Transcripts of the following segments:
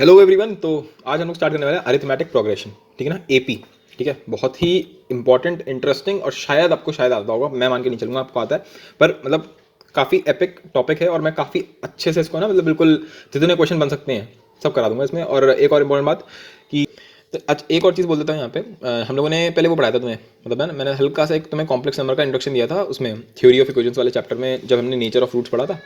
Hello everyone. तो आज हम लोग स्टार्ट करने वाले हैं अरिथमेटिक प्रोग्रेशन, ठीक है ना, एपी। ठीक है, बहुत ही इंपॉर्टेंट, इंटरेस्टिंग और शायद आपको शायद आता होगा, मैं मान के नहीं चलूंगा आपको आता है, पर मतलब काफ़ी एपिक टॉपिक है और मैं काफ़ी अच्छे से इसको ना मतलब बिल्कुल जितने क्वेश्चन बन सकते हैं सब करा दूंगा इसमें। और एक और इम्पोर्टेंट बात कि अच्छा एक और चीज़ बोल देता हूँ यहाँ पे। हम लोगों ने पहले वो पढ़ाया था तुम्हें, मतलब है ना, मैंने हल्का सा एक तुम्हें कॉम्प्लेक्स नंबर का इंट्रोडक्शन दिया था उसमें थ्योरी ऑफ इक्वेशंस वाले चैप्टर में, जब हमने नेचर ऑफ रूट्स पढ़ा था।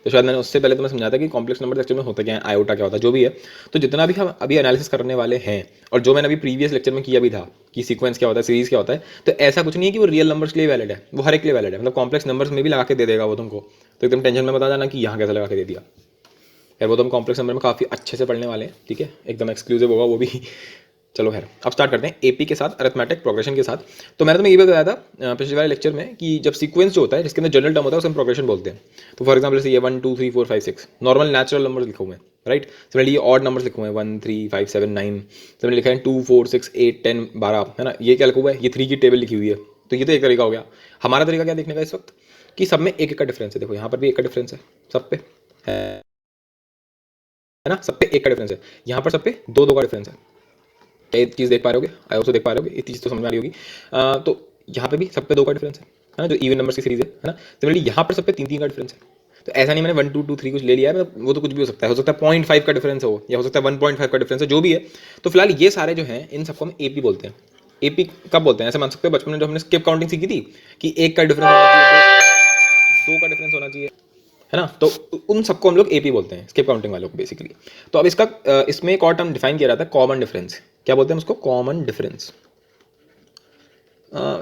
तो शायद मैंने उससे पहले तुम्हें समझाया था कि कॉम्प्लेक्स नंबर एक्चुअली में होता क्या है, आयोटा क्या होता है, जो भी है। तो जितना भी हम अभी एनालिसिस करने वाले हैं और जो मैंने अभी प्रीवियस लेक्चर में किया भी था कि सीक्वेंस क्या होता है, सीरीज क्या होता है, तो ऐसा कुछ नहीं है कि वो रियल नंबर्स के लिए वैलिड है, वो हर एक के लिए वैलिड है। मतलब कॉम्प्लेक्स नंबर्स में भी लगा के दे देगा वो तुमको, तो एकदम टेंशन में बता जाना कि यहाँ कैसे लगा के दे दिया यार। वो तो हम कॉम्प्लेक्स नंबर में काफ़ी अच्छे से पढ़ने वाले हैं, ठीक है, एकदम एक्सक्लूसिव होगा वो भी। चलो खैर, अब स्टार्ट करते हैं एपी के साथ, अरिथमेटिक प्रोग्रेशन के साथ। तो मैंने तुम्हें ये भी बताया था पिछले वाले लेक्चर में कि जब सीक्वेंस जो होता है जिसके अंदर जनरल टर्म होता है उसे हम प्रोग्रेशन बोलते हैं। तो फॉर एग्जाम्पल ये 1 2 3 4 5 6 नॉर्मल नेचुरल नंबर लिखे हुए हैं, राइट। सिमिलरली ये ऑड नंबर्स लिखे हुए हैं 1 3 5 7 9। सिमिलरली लिखा है 2 4 6 8 10 12, है ना। ये क्या लिखा हुआ है, ये 3 की टेबल लिखी हुई है। तो ये तो एक तरीका हो गया। हमारा तरीका क्या देखने का इस वक्त कि सब में एक एक का डिफरेंस है। देखो यहाँ पर भी एक का डिफरेंस है, सब पे है ना, सब पे एक का डिफरेंस है। यहाँ पर सब पे दो दो का डिफरेंस है। एक चीज़ देख पा रहे होगे, आई ऑल्सो देख पा रहे होगे, इतनी चीज़ तो समझ में आ रही होगी। तो यहाँ पे भी सब पे दो का डिफरेंस है ना, जो इवन नंबर की सीरीज है ना। सिमिलरली यहाँ पर सब पे तीन तीन का डिफरेंस है। तो ऐसा नहीं मैंने 1 2 2 3 कुछ ले लिया है, मतलब वो तो कुछ भी हो सकता है 0.5 का डिफरेंस हो, या हो सकता है 1.5 का डिफरेंस है, जो भी है। तो फिलहाल ये सारे जो हैं इन सबको हम एपी बोलते हैं। एपी कब बोलते हैं, ऐसे मान सकते हो बचपन में जो हमने स्किप काउंटिंग सीखी थी कि एक का डिफरेंस होना चाहिए, दो का डिफरेंस होना चाहिए, है ना। तो उन सबको हम लोग एपी बोलते हैं, स्किप काउंटिंग वालों को बेसिकली। तो अब इसका इसमें एक और टर्म डिफाइन किया जाता है, कॉमन डिफरेंस। क्या बोलते हैं उसको, कॉमन डिफरेंस।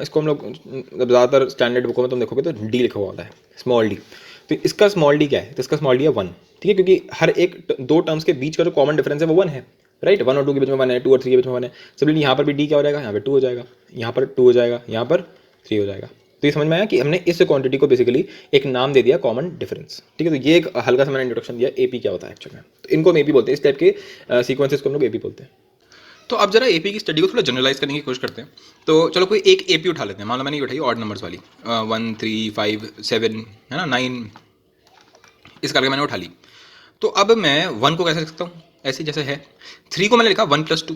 इसको हम लोग ज़्यादातर स्टैंडर्ड बुकों में तुम देखोगे तो डी लिखा हुआ होता है, स्मॉल डी। तो इसका स्मॉल डी क्या है, तो इसका स्मॉल डी है 1, ठीक है, क्योंकि हर एक दो टर्म्स के बीच का जो कॉमन डिफरेंस है वो 1 है, राइट। 1 और 2 के बीच में 1 है, 2 और 3 के बीच में 1 है। सिमिलरली यहाँ पर भी डी क्या हो जाएगा, यहाँ पर 2 हो जाएगा, यहाँ पर 2 हो जाएगा, यहाँ पर 3 हो जाएगा। तो ये समझ में आया कि हमने इस क्वांटिटी को बेसिकली एक नाम दे दिया, कॉमन डिफरेंस, ठीक है। तो ये एक हल्का सा मैंने इंट्रोडक्शन दिया एपी क्या होता है एक्चुअली में। तो इनको हम एपी बोलते हैं, इस टाइप के सीक्वेंसेस को हम लोग एपी बोलते हैं। तो अब जरा एपी की स्टडी को थोड़ा जनरलाइज करने की कोशिश करते हैं। तो चलो कोई एक एपी उठा लेते हैं, मान लो मैंने ये उठाई ऑड नंबर्स वाली 1 3 5 7, है ना, 9, इस करके मैंने उठा ली। तो अब मैं 1 को कैसे लिख सकता हूँ, ऐसे जैसे है। 3 को मैंने लिखा 1 + 2,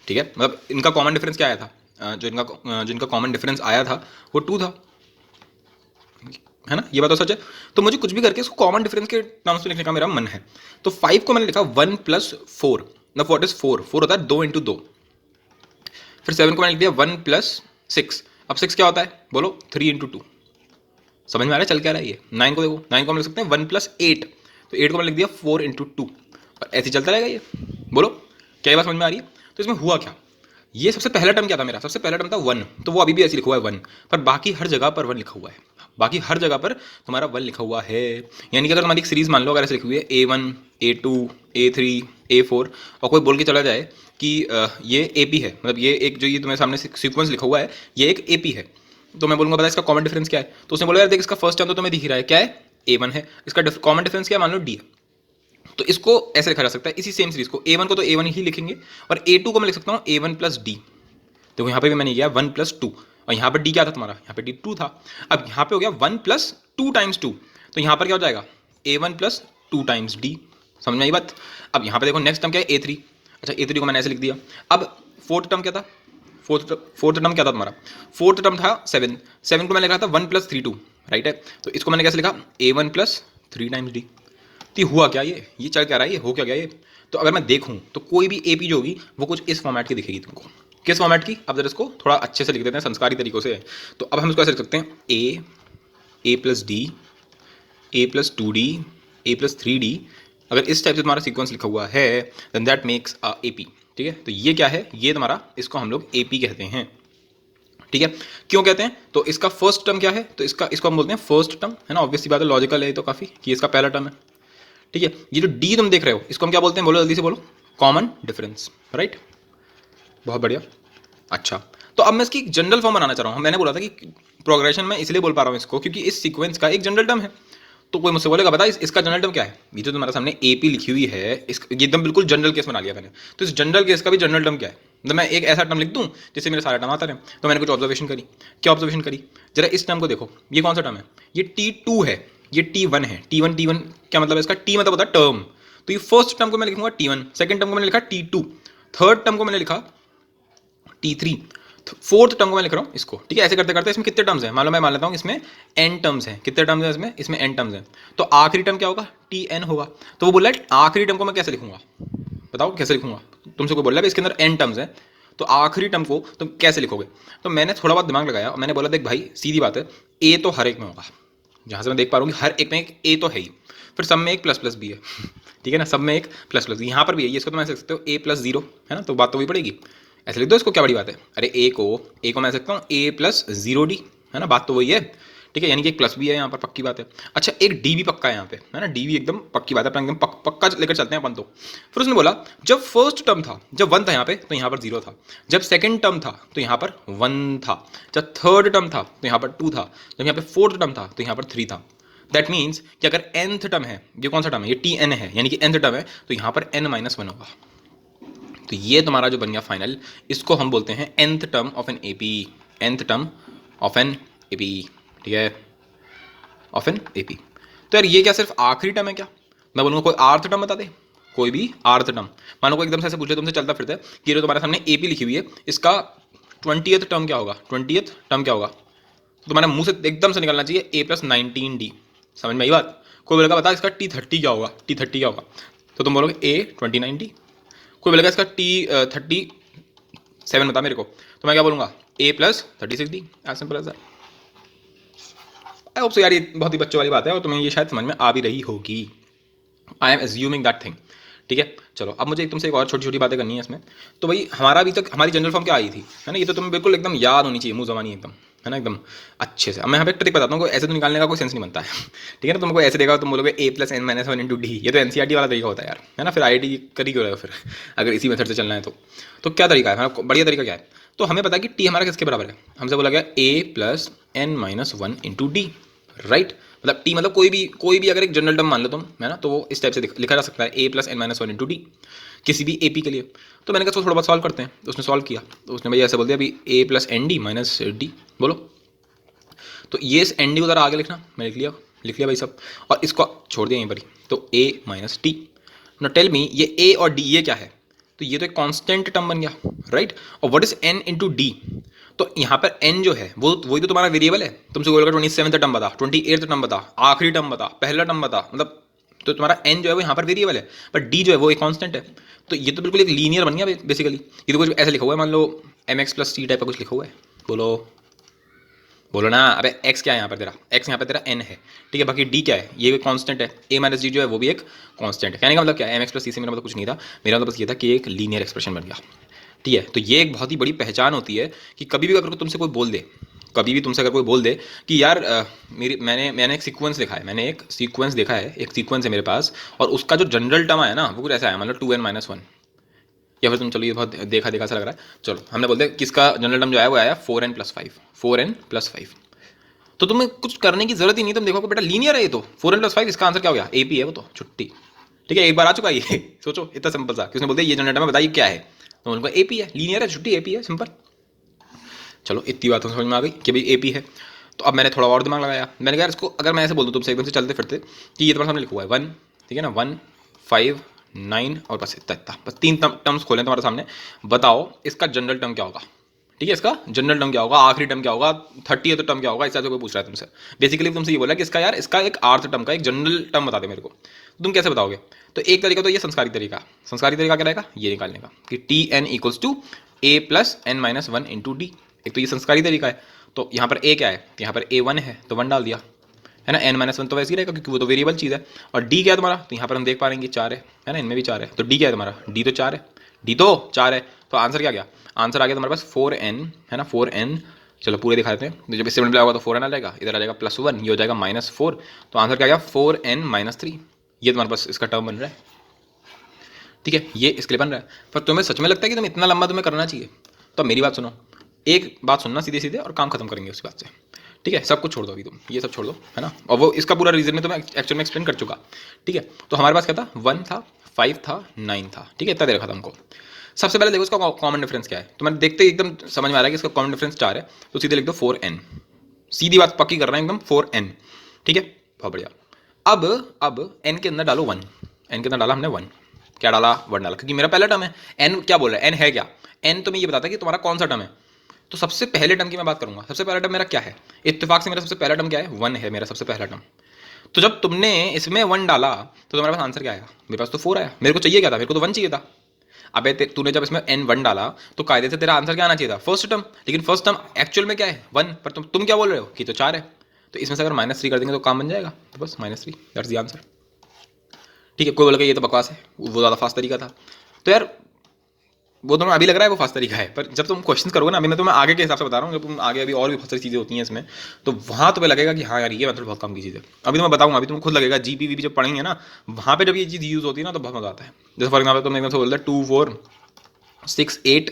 ठीक है। मतलब इनका कॉमन डिफरेंस क्या आया था, जो इनका कॉमन डिफरेंस आया था वो 2 था, है ना, ये बात तो सच है। तो मुझे कुछ भी करके इसको कॉमन डिफरेंस के टर्म्स में लिखने का मेरा मन है। तो 5 को मैंने लिखा 1 + 4। ना व्हाट इज 4, 4 होता है 2 × 2। फिर 7 को मैंने लिख दिया 1 + 6। अब 6 क्या होता है बोलो, 3 × 2। समझ में आ रहा है चल क्या रहा है ये। 9 को देखो, 9 को हम लिख सकते हैं 1 + 8। तो 8 को मैंने लिख दिया 4 × 2, और ऐसे ही चलता रहेगा ये। बोलो क्या ये बात समझ में आ रही है। तो इसमें हुआ क्या, ये सबसे पहला टर्म क्या था मेरा, सबसे पहला टर्म था 1, तो वो अभी भी ऐसे लिखा हुआ है 1, पर बाकी हर जगह पर 1 लिखा हुआ है। बाकी हर जगह पर तुम्हारा 1 लिखा हुआ है। यानी कि अगर तुम्हारी एक सीरीज मान लो, अगर ऐसे लिखी हुई है A1 A2 A3 A4, और कोई बोल के चला जाए कि ये AP है, मतलब ये एक जो ये तुम्हारे सामने सीक्वेंस लिखा हुआ है ये एक AP है, तो मैं बोलूँगा पता इसका कॉमन डिफरेंस क्या है। तो उसने बोला यार देख इसका फर्स्ट टर्म तो तुम्हें दिख रहा है, क्या है, A1 है, इसका कॉमन डिफरेंस क्या है, मान लो D है। तो इसको ऐसे लिखा जा सकता है, इसी सेम सीरीज को A1 को तो A1 ही लिखेंगे, और A2 को मैं लिख सकता हूँ A1 + D। देखो यहाँ पे भी मैंने किया 1 + 2, और यहाँ पर D क्या था तुम्हारा, यहाँ पे D 2 था। अब यहाँ पे हो गया 1 + 2 × 2, तो यहाँ पर क्या हो जाएगा A1 + 2 × D। समझ में आई बात। अब यहाँ पे देखो नेक्स्ट टर्म क्या है A3। अच्छा A3 को मैंने ऐसे लिख दिया। अब फोर्थ टर्म क्या था, फोर्थ टर्म क्या था तुम्हारा, फोर्थ टर्म था 7। 7 को मैंने लिखा था 1 + 3 2, राइट है। तो इसको मैंने कैसे लिखा A1 + 3 × D। तो हुआ क्या, ये चल क्या रहा है, ये हो क्या गया ये। तो अगर मैं देखूं तो कोई भी एपी जो होगी वो कुछ इस फॉर्मेट की दिखेगी तुमको। किस फॉर्मेट की, अब जरा इसको थोड़ा अच्छे से लिख देते हैं संस्कारी तरीकों से। तो अब हम इसको ऐसे लिख सकते हैं A + D A + 2D A + 3D। अगर इस टाइप से तुम्हारा सीक्वेंस लिखा हुआ है then that makes a AP, ठीक है। तो ये क्या है, ये तुम्हारा, इसको हम लोग एपी कहते हैं, ठीक है। क्यों कहते हैं, तो इसका फर्स्ट टर्म क्या है, तो इसको हम बोलते हैं फर्स्ट टर्म, है ना। ऑब्वियस सी बात है, लॉजिकल है तो काफ़ी कि इसका पहला टर्म है, ठीक है। ये जो डी तुम देख रहे हो इसको हम क्या बोलते हैं, बोलो जल्दी से बोलो, कॉमन डिफरेंस, राइट। बहुत बढ़िया। अच्छा तो अब मैं इसकी जनरल फॉर्म बनाना चाह रहा हूँ। मैंने बोला था कि प्रोग्रेशन में इसलिए बोल पा रहा हूँ इसको क्योंकि इस सीक्वेंस का एक जनरल टर्म है। तो कोई मुझसे बोलेगा बता इसका जनरल टर्म क्या है, ये जो तुम्हारे सामने एपी लिखी हुई है ये एकदम बिल्कुल जनरल केस बना लिया मैंने। तो इस जनरल केस का भी जनरल टर्म क्या है, मतलब मैं एक ऐसा टर्म लिख दूं जिससे मेरे सारे टर्म आते रहे। तो मैंने कुछ ऑब्जर्वेशन करी। क्या ऑब्जर्वेशन करी, जरा इस टर्म को देखो, ये कौन सा टर्म है, ये T2 है, ये T1 है। T1 क्या मतलब है इसका, T मतलब होता है टर्म। तो ये फर्स्ट टर्म को मैं लिखूंगा T1, सेकंड टर्म को मैंने लिखा T2, थर्ड टर्म को मैंने लिखा T3, फोर्थ टर्म को मैं लिख रहा हूँ इसको, ठीक है। ऐसे करते करते इसमें कितने टर्म्स हैं, मान लो मैं मान लेता हूँ इसमें n टर्म्स हैं। कितने टर्म्स हैं इसमें? इसमें n टर्म्स हैं। तो आखिरी टर्म क्या होगा? Tn होगा। तो वो बोला आखिरी टर्म को मैं कैसे लिखूंगा, बताओ कैसे लिखूंगा। तुमसे कोई बोल रहा है इसके अंदर n टर्म्स हैं, तो आखिरी टर्म को तुम कैसे लिखोगे? तो मैंने थोड़ा बहुत दिमाग लगाया और मैंने बोला देख भाई सीधी बात है, a तो हर एक में होगा, जहाँ से मैं देख पा रहा हूँ कि हर एक में एक a तो है ही, फिर सब में एक प्लस प्लस भी है ठीक है ना, सब में एक प्लस प्लस यहाँ पर भी है, ये इसको तो मैं लिख सकते हो a प्लस 0 है ना, तो बात तो वही पड़ेगी। ऐसे लिख दो इसको, क्या बड़ी बात है। अरे a को मैं सकता हूँ a प्लस 0d, है ना, बात तो वही है, ठीक है। यानी कि एक प्लस भी है यहाँ पर, पक्की बात है। अच्छा एक डी भी पक्का है यहाँ पे, है ना, डी भी एकदम पक्की बात है, अपना एकदम पक्का लेकर चलते हैं अपन तो। फिर उसने बोला जब फर्स्ट टर्म था, जब 1 था यहाँ पे तो यहाँ पर 0 था, जब सेकंड टर्म था तो यहाँ पर 1 था, जब थर्ड टर्म था तो यहाँ पर 2 था, जब यहाँ पे फोर्थ टर्म था तो यहाँ पर 3 था। दैट मीन्स कि अगर nth टर्म है, ये कौन सा टर्म है, ये Tn है, यानी कि nth टर्म है, तो यहाँ पर n-1 होगा। तो ये तुम्हारा जो बन गया फाइनल, इसको हम बोलते हैं nth term of an AP, nth term of an AP, ठीक है, ऑफ एन एपी। तो यार ये क्या सिर्फ आखिरी टर्म है क्या? मैं बोलूँगा कोई आर्थ टर्म बता दे, कोई भी आर्थ टर्म। मानो को एकदम से ऐसे पूछे तुमसे चलता फिरते कि ये तुम्हारे सामने एपी लिखी हुई है, इसका 20th टर्म क्या होगा, 20th टर्म क्या होगा? तो तुम्हारे मुंह से एकदम से निकलना चाहिए a प्लस 19d। समझ में आई बात? कोई बोलेगा बता इसका T30 क्या होगा, T30 क्या होगा, तो तुम बोलोगे a 29d। कोई बोलेगा इसका T37 बता मेरे को, तो मैं क्या बोलूँगा a plus 36d। As simple as that. I hope so यार, ये बहुत ही बच्चों वाली बात है और तुम्हें ये शायद समझ में आ भी रही होगी। I am assuming that thing, ठीक है। चलो अब मुझे तुमसे एक और छोटी छोटी बातें करनी है इसमें। तो भाई हमारा अभी तक हमारी जनरल फॉर्म क्या आई थी, है ना, ये तो तुम्हें बिल्कुल एकदम याद होनी चाहिए, मुँह ज़बानी एकदम, है ना, एकदम अच्छे से। अब मैं यहाँ पे एक ट्रिक बताता हूँ, ऐसे तो निकालने का कोई सेंस नहीं बनता है ठीक है ना। तुमको ऐसे देगा तुम बोलोगे a plus n-1 into D, ये तो NCERT वाला तरीका होता है यार, है ना। फिर IIT करी क्यों रहे हो फिर अगर इसी मेथड से चलना है तो क्या तरीका है हमारा, बढ़िया तरीका क्या है? तो हमें पता है कि t हमारा किसके बराबर है, हमसे बोला गया a plus n-1 into D, right. मतलब t मतलब कोई भी अगर एक जनरल टर्म मान लो तुम, है ना, तो वो इस टाइप से लिखा जा सकता है a plus n-1 into D, किसी भी AP के लिए। तो मैंने कहा थोड़ा बहुत सॉल्व करते हैं, तो उसने सॉल्व किया, तो उसने भाई ऐसे बोल दिया अभी a plus ND minus D, बोलो। तो ये इस ND को ज़रा आगे लिखना, मैं लिख लिया भाई सब, और इसको छोड़ दिया यहीं पर ही, तो a minus T. No tell me ये a और d ये क्या है? तो ये तो एक कांस्टेंट टर्म बन गया, राइट। और what is n into D? तो यहाँ पर n जो है वो वही तो तुम्हारा वेरिएबल है। तुमसे बोलेगा 27th टर्म बता, 28th टर्म बता, आखिरी टर्म बता, पहला टर्म बता, मतलब तो तुम्हारा n जो है वो यहाँ पर वेरिएबल है, पर d जो है वो एक कांस्टेंट है। तो ये तो बिल्कुल एक लीनियर बन गया बेसिकली। ये तो कुछ ऐसे लिखा हुआ है, मान लो mx प्लस टी टाइप का कुछ लिखा हुआ है, बोलो ना। अबे x क्या है यहाँ पर तेरा, x यहाँ पर तेरा n है, ठीक है। बाकी d क्या है, ये कांस्टेंट है, a माइनस डी जो है वो भी एक कांस्टेंट है। कहने का मतलब क्या है, mx प्लस सी से मेरा मतलब कुछ नहीं था, मेरा मतलब बस ये था कि एक लीनियर एक्सप्रेशन बन गया, ठीक है। तो ये एक बहुत ही बड़ी पहचान होती है कि कभी भी अगर तुमसे कोई बोल दे, कभी भी तुमसे अगर कोई बोल दे कि यार मैंने एक सीक्वेंस लिखा है, मैंने एक सीक्वेंस देखा है, एक सीक्वेंस है मेरे पास, और उसका जो जनरल टर्म है ना वो कुछ ऐसा है, मतलब 2n-1, या फिर तुम चलो ये बहुत देखा सा लग रहा है, चलो हमने बोलते हैं किसका जनरल टर्म जो आया वो आया 4n+5। तो तुम्हें कुछ करने की जरूरत ही नहीं, तुम देखो बेटा लीनियर है ये तो, 4n+5, इसका आंसर क्या हो गया, AP है वो तो, छुट्टी, ठीक है। एक बार आ चुका ये सोचो इतना सिंपल सा, किसने बोलते ये जनरल टर्म है बताइए क्या है, तो उनको AP है, लीनियर है, छुट्टी, AP है, सिंपल। चलो इतनी बात तो समझ में आ गई कि भाई AP है। तो अब मैंने थोड़ा और दिमाग लगाया, मैंने कहा इसको अगर मैं ऐसे बोल दूँ तुमसे एकदम से चलते फिरते कि ये तुम्हारे सामने लिखा हुआ है 1, ठीक है ना, 1, 5, 9 और बस इतना, बस 3 टर्म्स खोले तुम्हारे सामने, बताओ इसका जनरल टर्म क्या होगा, ठीक है, इसका जनरल टर्म क्या होगा, आखिरी टर्म क्या होगा, 30th टर्म क्या होगा, इस तरह से कोई पूछ रहा है तुमसे। बेसिकली तुमसे ये बोला कि इसका यार इसका एक आर्थ टर्म का एक जनरल टर्म बता दे मेरे को, तो तुम कैसे बताओगे? तो एक तरीका तो ये संस्कारी तरीका क्या रहेगा, ये निकालने का कि Tn equals to a plus n-1 into D. एक तो ये संस्कारी तरीका है। तो यहाँ पर a क्या है, तो यहाँ पर a1 है तो 1 डाल दिया, है ना, n-1 तो वैसे ही रहेगा क्योंकि वो तो वेरिएबल चीज़ है। और d क्या है तुम्हारा, तो यहाँ पर हम देख पा रहे हैं 4 है ना, इनमें भी 4 है, तो d क्या है तुम्हारा, d तो 4 है, तो आंसर क्या गया, आंसर आ गया तुम्हारे पास 4n, है ना, 4n। चलो पूरे दिखा देते हैं, तो जब इससे मल्टीप्लाई होगा तो 4n आ जाएगा, इधर आ जाएगा +1, ये हो जाएगा -4, तो आंसर क्या गया 4n-3। ये तुम्हारे पास इसका टर्म बन रहा है, ठीक है, ये इसके लिए बन रहा है। पर तुम्हें सच में लगता है कि तुम इतना लंबा तुम्हें करना चाहिए? तो मेरी बात सुनो, एक बात सुनना सीधे सीधे और काम खत्म करेंगे उस बात से, ठीक है। सब कुछ छोड़ दो अभी, तुम ये सब छोड़ दो, है ना, और वो इसका पूरा रीजन में तुम्हें एक्चुअल में एक्सप्लेन कर चुका, ठीक है। तो हमारे पास क्या था, 1 था, 5 था, 9 था, ठीक है, इतना दे रखा था हमको। सबसे पहले देखो इसका कॉमन डिफरेंस क्या है, तो मैंने देखते ही एकदम समझ में आ रहा है कि इसका कॉमन डिफरेंस 4 है, तो सीधे लिख दो 4n, सीधी बात पक्की कर रहे हैं एकदम, 4n, ठीक है, बहुत बढ़िया। अब n के अंदर डालो 1, एन कितना डाला हमने 1, क्या डाला 1 डाला, क्योंकि मेरा पहला टर्म है। एन क्या बोल रहा है, एन है क्या, एन तो मैं ये बताता है कि तुम्हारा कौन सा टर्म है। तो सबसे पहले टर्म की मैं बात करूंगा, सबसे पहला टर्म मेरा क्या है, इत्तेफाक से मेरा सबसे पहला टर्म क्या है, 1 है मेरा सबसे पहला टर्म। तो जब तुमने इसमें 1 डाला तो तुम्हारे पास आंसर क्या आया, मेरे पास तो 4 आया, मेरे को चाहिए क्या था, मेरे को तो 1 चाहिए था। अबे तूने जब इसमें n 1 डाला तो कायदे से तेरा आंसर क्या आना चाहिए था, फर्स्ट टर्म, लेकिन फर्स्ट टर्म एक्चुअल में क्या है 1, पर तुम क्या बोल रहे हो कि तो 4 है। तो इसमें से अगर -3 कर देंगे तो काम बन जाएगा, तो बस -3, दैट्स द आंसर। ठीक है, कोई बोलेगा ये तो बकवास है, वो ज़्यादा फास्ट तरीका था। तो यार वो तुम्हें अभी लग रहा है वो फास्ट तरीका है, पर जब तुम क्वेश्चन करोगे ना, अभी मैं तुम्हें आगे के हिसाब से बता रहा हूँ, जब तुम आगे अभी और भी बहुत सारी चीज़ें होती हैं इसमें, तो वहाँ तुम्हें लगेगा कि हाँ यार ये मेथड बहुत काम की चीज़ है। अभी तो मैं बताऊँगा, अभी तुम्हें खुद लगेगा जीपीवी जब पढ़ेंगे ना, वहाँ पे जब ये चीज़ यूज़ होती है ना तो बहुत मजा आता है। जैसे फॉर एग्जाम्पल तुमने एकदम से बोल दिया 2 4 6 8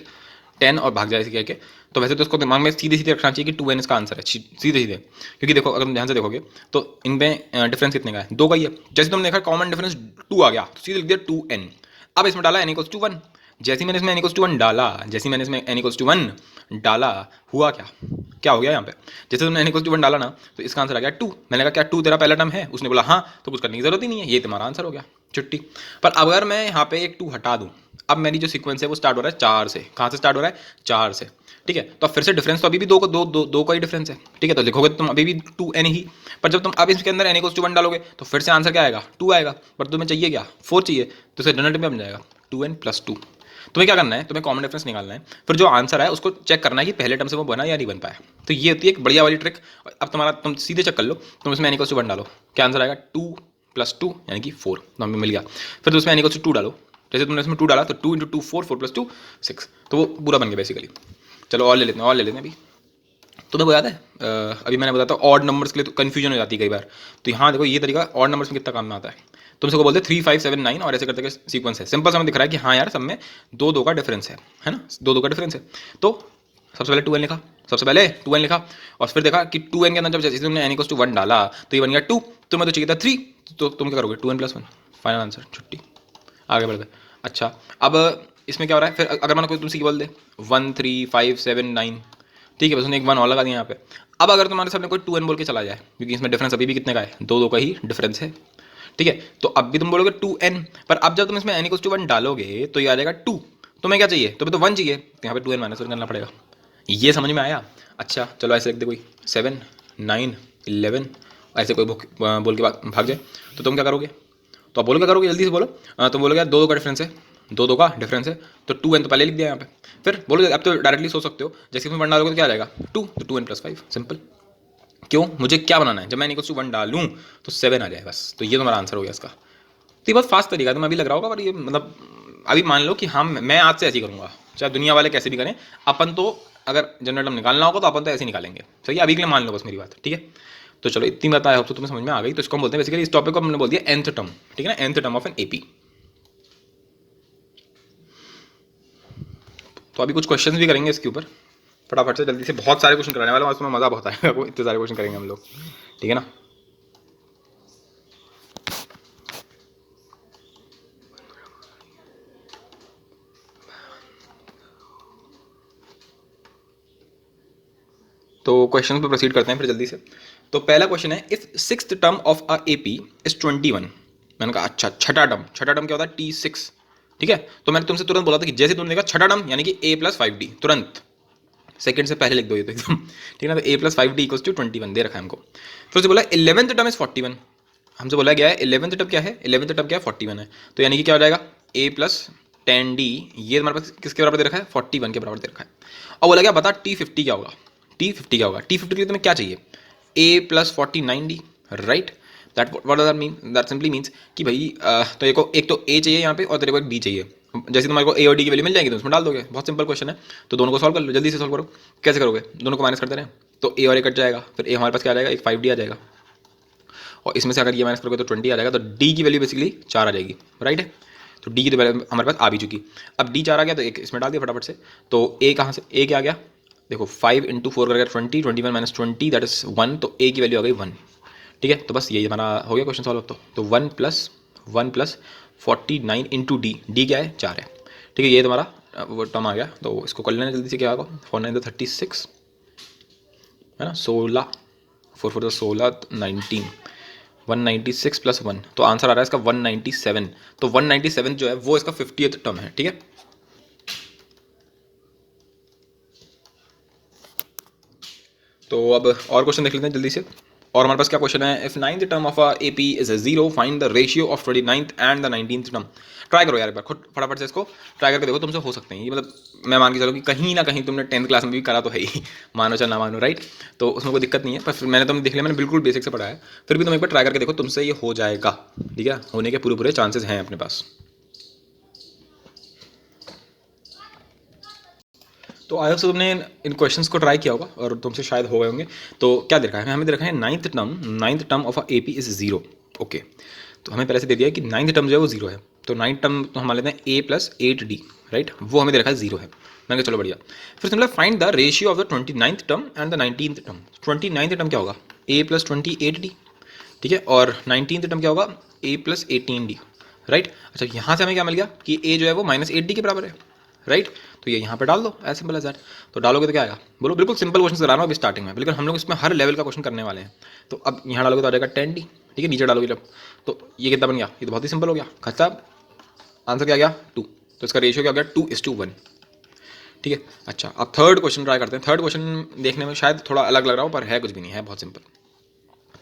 10 और भाग जाए ऐसे कह के, तो वैसे तो इसको दिमाग में सीधे सीधे रखना चाहिए कि 2n इसका आंसर है, सीधे सीधे। क्योंकि देखो अगर तुम ध्यान से देखोगे तो इनमें डिफरेंस कितने का है, 2 का ही है। जैसे तुमने देखा कॉमन डिफरेंस 2 आ गया तो सीधे लिख दिया 2n। अब इसमें डाला n = 1, जैसे मैंने इसमें n = 1 डाला, जैसे मैंने इसमें n = 1 डाला, हुआ क्या, क्या हो गया यहाँ पे, जैसे तुमने n = 1 डाला ना तो इसका आंसर आ गया 2। मैंने कहा क्या 2 तेरा पहला टर्म है, उसने बोला हाँ, तो कुछ करने की जरूरत ही नहीं है, ये तुम्हारा आंसर हो गया, छुट्टी। पर अगर मैं यहाँ पे एक 2 हटा दूँ, अब मेरी जो सीक्वेंस है वो स्टार्ट हो रहा है 4 से, कहाँ से स्टार्ट हो रहा है 4 से, ठीक है। तो अब फिर से डिफरेंस तो अभी भी दो का ही डिफरेंस है, ठीक है। तो लिखोगे तो तुम अभी भी 2n ही, पर जब तुम अब इसके अंदर n = 1 डालोगे तो फिर से आंसर क्या आएगा 2 आएगा, पर तुम्हें चाहिए क्या 4 चाहिए, तो इसे जनरेटर में बन जाएगा 2n + 2। तुम्हें क्या करना है, तुम्हें कॉमन डिफरेंस निकालना है, फिर जो आंसर है उसको चेक करना है कि पहले टर्म से वो बना या नहीं बन पाया। तो ये होती है एक बढ़िया वाली ट्रिक। अब तुम्हारा तुम सीधे चेक कर लो, तुम इसमें n = 1 डालो, क्या आंसर आएगा 2 + 2 यानी कि 4, तो हमें मिल गया। फिर तो उसमें n = 2 डालो, जैसे तुमने इसमें 2 डाला तो 2 × 2 4, 4 + 2 6, तो वो पूरा बन गया बेसिकली। चलो और ले लेते हैं, और ले लेते हैं। अभी तुम्हें वो याद है अभी मैंने बताया था ऑड नंबर्स के लिए तो कन्फ्यूजन हो जाती है कई बार, तो यहाँ देखो ये तरीका ऑड नंबर्स में कितना काम में आता है। तुमसे को बोलते हैं 3 5 7 9 और ऐसे करते करके सीक्वेंस है, सिंपल समझ दिख रहा है कि हाँ यार सब में 2 का डिफरेंस है ना, 2 का डिफरेंस है। तो सबसे पहले 2n लिखा, सबसे पहले 2n लिखा, और फिर देखा कि 2n के अंदर जब जैसे तुमने n = 1 डाला तो ये बन गया 2, तुम्हें तो चाहिए था 3, तो तुम क्या करोगे 2n + 1, फाइनल आंसर, छुट्टी, आगे बढ़ गए। अच्छा अब इसमें क्या हो रहा है, फिर अगर मैंने कोई तुमसे बोल दे 1 3 5 7 9, ठीक है, बस उन्हें एक 1 और लगा दिया यहाँ पे। अब अगर तुम्हारे सामने कोई 2n बोल के चला जाए, क्योंकि इसमें डिफरेंस अभी भी कितने का है, 2 का ही डिफरेंस है, ठीक है, तो अब भी तुम बोलोगे 2n, पर अब जब तुम इसमें n = 1 डालोगे तो ये आ जाएगा 2, तुम्हें क्या चाहिए, तुम्हें तो 1 चाहिए, तो यहाँ पे 2n - 1 करना पड़ेगा। ये समझ में आया। अच्छा चलो ऐसे लिख दे कोई 7 9 11, ऐसे कोई बोल के भाग जाए, तो तुम क्या करोगे, तो आप बोलो क्या करोगे, जल्दी से बोलो। तो बोलोगे यार 2 का डिफरेंस है, 2 का डिफरेंस है, तो 2n तो पहले लिख दिया यहाँ पे। फिर बोलोगे अब तो डायरेक्टली सोच सकते हो, जैसे इसमें 1 डालोगे तो क्या आ जाएगा 2, तो 2n + 5, सिंपल। क्यों, मुझे क्या बनाना है, जब मैं n = 1 डालूं तो 7 आ जाए बस, तो ये तुम्हारा आंसर हो गया इसका। तो ये बहुत फास्ट तरीका है, तुम्हें अभी लग रहा होगा, पर ये मतलब अभी मान लो कि हाँ मैं आज से ऐसे ही करूँगा, चाहे दुनिया वाले कैसे भी करें, अपन तो अगर जनरल निकालना होगा तो अपन तो ऐसे ही निकालेंगे, सही है, अभी के लिए मान लो बस मेरी बात, ठीक है। तो चलो इतनी बात आई होप तो तुम्हें समझ में आ गई। तो इसको हम बोलते हैं बेसिकली, इस टॉपिक को हमने बोल दिया nth टर्म, ठीक है ना, nth term of an AP. तो अभी कुछ क्वेश्चंस भी करेंगे इसके ऊपर, फटाफट से जल्दी से, बहुत सारे क्वेश्चन कराने वाले हैं, उसमें मज़ा बहुत आएगा, इतने सारे क्वेश्चन करेंगे हम लोग, ठीक है ना। तो क्वेश्चन पे प्रोसीड करते हैं फिर जल्दी से। तो पहला क्वेश्चन है, if 6th term of a AP is 21। मैंने कहा अच्छा छठा टर्म क्या होता है T6, ठीक है। तो मैंने तुमसे तुरंत बोला था कि जैसे तुमने देखा छठा टर्म यानी कि a + 5d, तुरंत सेकंड से पहले लिख दो ये तो एकदम, ठीक है ना। तो a + 5d = 21 दे रखा है हमको। फिर उससे बोला 11th टर्म इज 41, हमसे बोला गया है 11th टर्म क्या है, 11th टर्म क्या है 41 है, तो यानी कि क्या हो जाएगा a + 10d, ये हमारे पास किसके बराबर दे रखा है 41 के बराबर दे रखा है। और बोला गया बता T50 क्या होगा, T50 क्या होगा, T50 के लिए तुम्हें क्या चाहिए a + 49d, right. That what does that mean, that simply means कि भाई तो एक तो a चाहिए यहाँ पे और तेरे को एक b चाहिए, जैसे तुम्हारे को a और d की वैल्यू मिल जाएगी तो उसमें डाल दोगे, बहुत सिंपल क्वेश्चन है। तो दोनों को सॉल्व कर लो, जल्दी से सॉल्व करो। कैसे करोगे, दोनों को माइनस करते रहें, तो a और a कट जाएगा, फिर a हमारे पास क्या आ जाएगा एक 5d आ जाएगा, और इसमें से अगर ये माइनस करोगे तो 20 आ जाएगा, तो d की वैल्यू बेसिकली 4 आ जाएगी, राइट है। तो d की तो वैल्यू हमारे पास आ भी चुकी। अब d 4 आ गया तो एक इसमें डाल दिया फटाफट से। तो a कहाँ से, a क्या आ गया, देखो 5 × 4 कर 20, 21 - 20 दैट इज 1, तो a की वैल्यू आ गई 1, ठीक है। तो बस यही हमारा हो गया क्वेश्चन सॉल्व। तो 1 + 1 + 49 × d क्या है 4 है, ठीक है। ये तुम्हारा वो टर्म आ गया। तो इसको कर लेना जल्दी से, क्या होगा 4 9 36 है ना, 16 4 4 16 19, 196 प्लस 1, तो आंसर आ रहा है इसका 197। तो 197 जो है वो इसका 50th टर्म है, ठीक है। तो अब और क्वेश्चन देख लेते हैं जल्दी से। और हमारे पास क्या क्वेश्चन है, if 9th term of A P is a 0 find the ratio of 29th and the 19th term. Try करो यार एक बार खुद फटाफट से इसको ट्राई करके देखो, तुमसे हो सकते हैं ये, मतलब मैं मान के चलो कि कहीं ना कहीं तुमने 10th क्लास में भी करा तो है ही, मानो चाहे ना मानो, राइट। तो उसमें कोई दिक्कत नहीं है, पर फिर मैंने तुम देख लिया, मैंने बिल्कुल बेसिक से पढ़ा है, फिर भी तुम एक बार ट्राई करके देखो, तुमसे ये हो जाएगा, ठीक है, होने के पूरे पूरे चांसेस हैं अपने पास। तो आई होप सो तुमने इन क्वेश्चंस को ट्राई किया होगा और तुमसे शायद हो गए होंगे। तो क्या दे रखा है हमें दे रखा है ninth term of a A P is 0। Okay, तो हमें पहले से दे दिया है कि 9th टर्म जो है वो 0 है। तो 9th टर्म तो हम मान लेते हैं ए प्लस 8d, राइट, वो हमें दे रखा है 0 है। मैंने कहा चलो बढ़िया। फिर simple find the ratio of the 29th term and the 19th term. 29th term क्या होगा, ए प्लस 28d, ठीक है, और 19th टर्म क्या होगा, ए प्लस 18d, राइट। अच्छा, यहाँ से हमें क्या मिल गया कि ए जो है वो -8d के बराबर है, राइट। तो ये यहाँ पे डाल दो, एज सिंपल एज दैट। तो डालोगे तो क्या आएगा, बोलो, बिल्कुल सिंपल क्वेश्चन करा रहा हूँ अभी स्टार्टिंग में, लेकिन हम लोग इसमें हर लेवल का क्वेश्चन करने वाले हैं। तो अब यहाँ डालोगे तो आ जाएगा 10d, ठीक है, नीचे डालोगे जब, तो ये कितना बन गया, ये तो बहुत ही सिंपल हो गया, खत्म। आंसर क्या गया 2, तो इसका रेशियो क्या हो गया 2:1, ठीक है। अच्छा, अब थर्ड क्वेश्चन ट्राई करते हैं। थर्ड क्वेश्चन देखने में शायद थोड़ा अलग लग रहा हो, पर है कुछ भी नहीं है, बहुत सिंपल।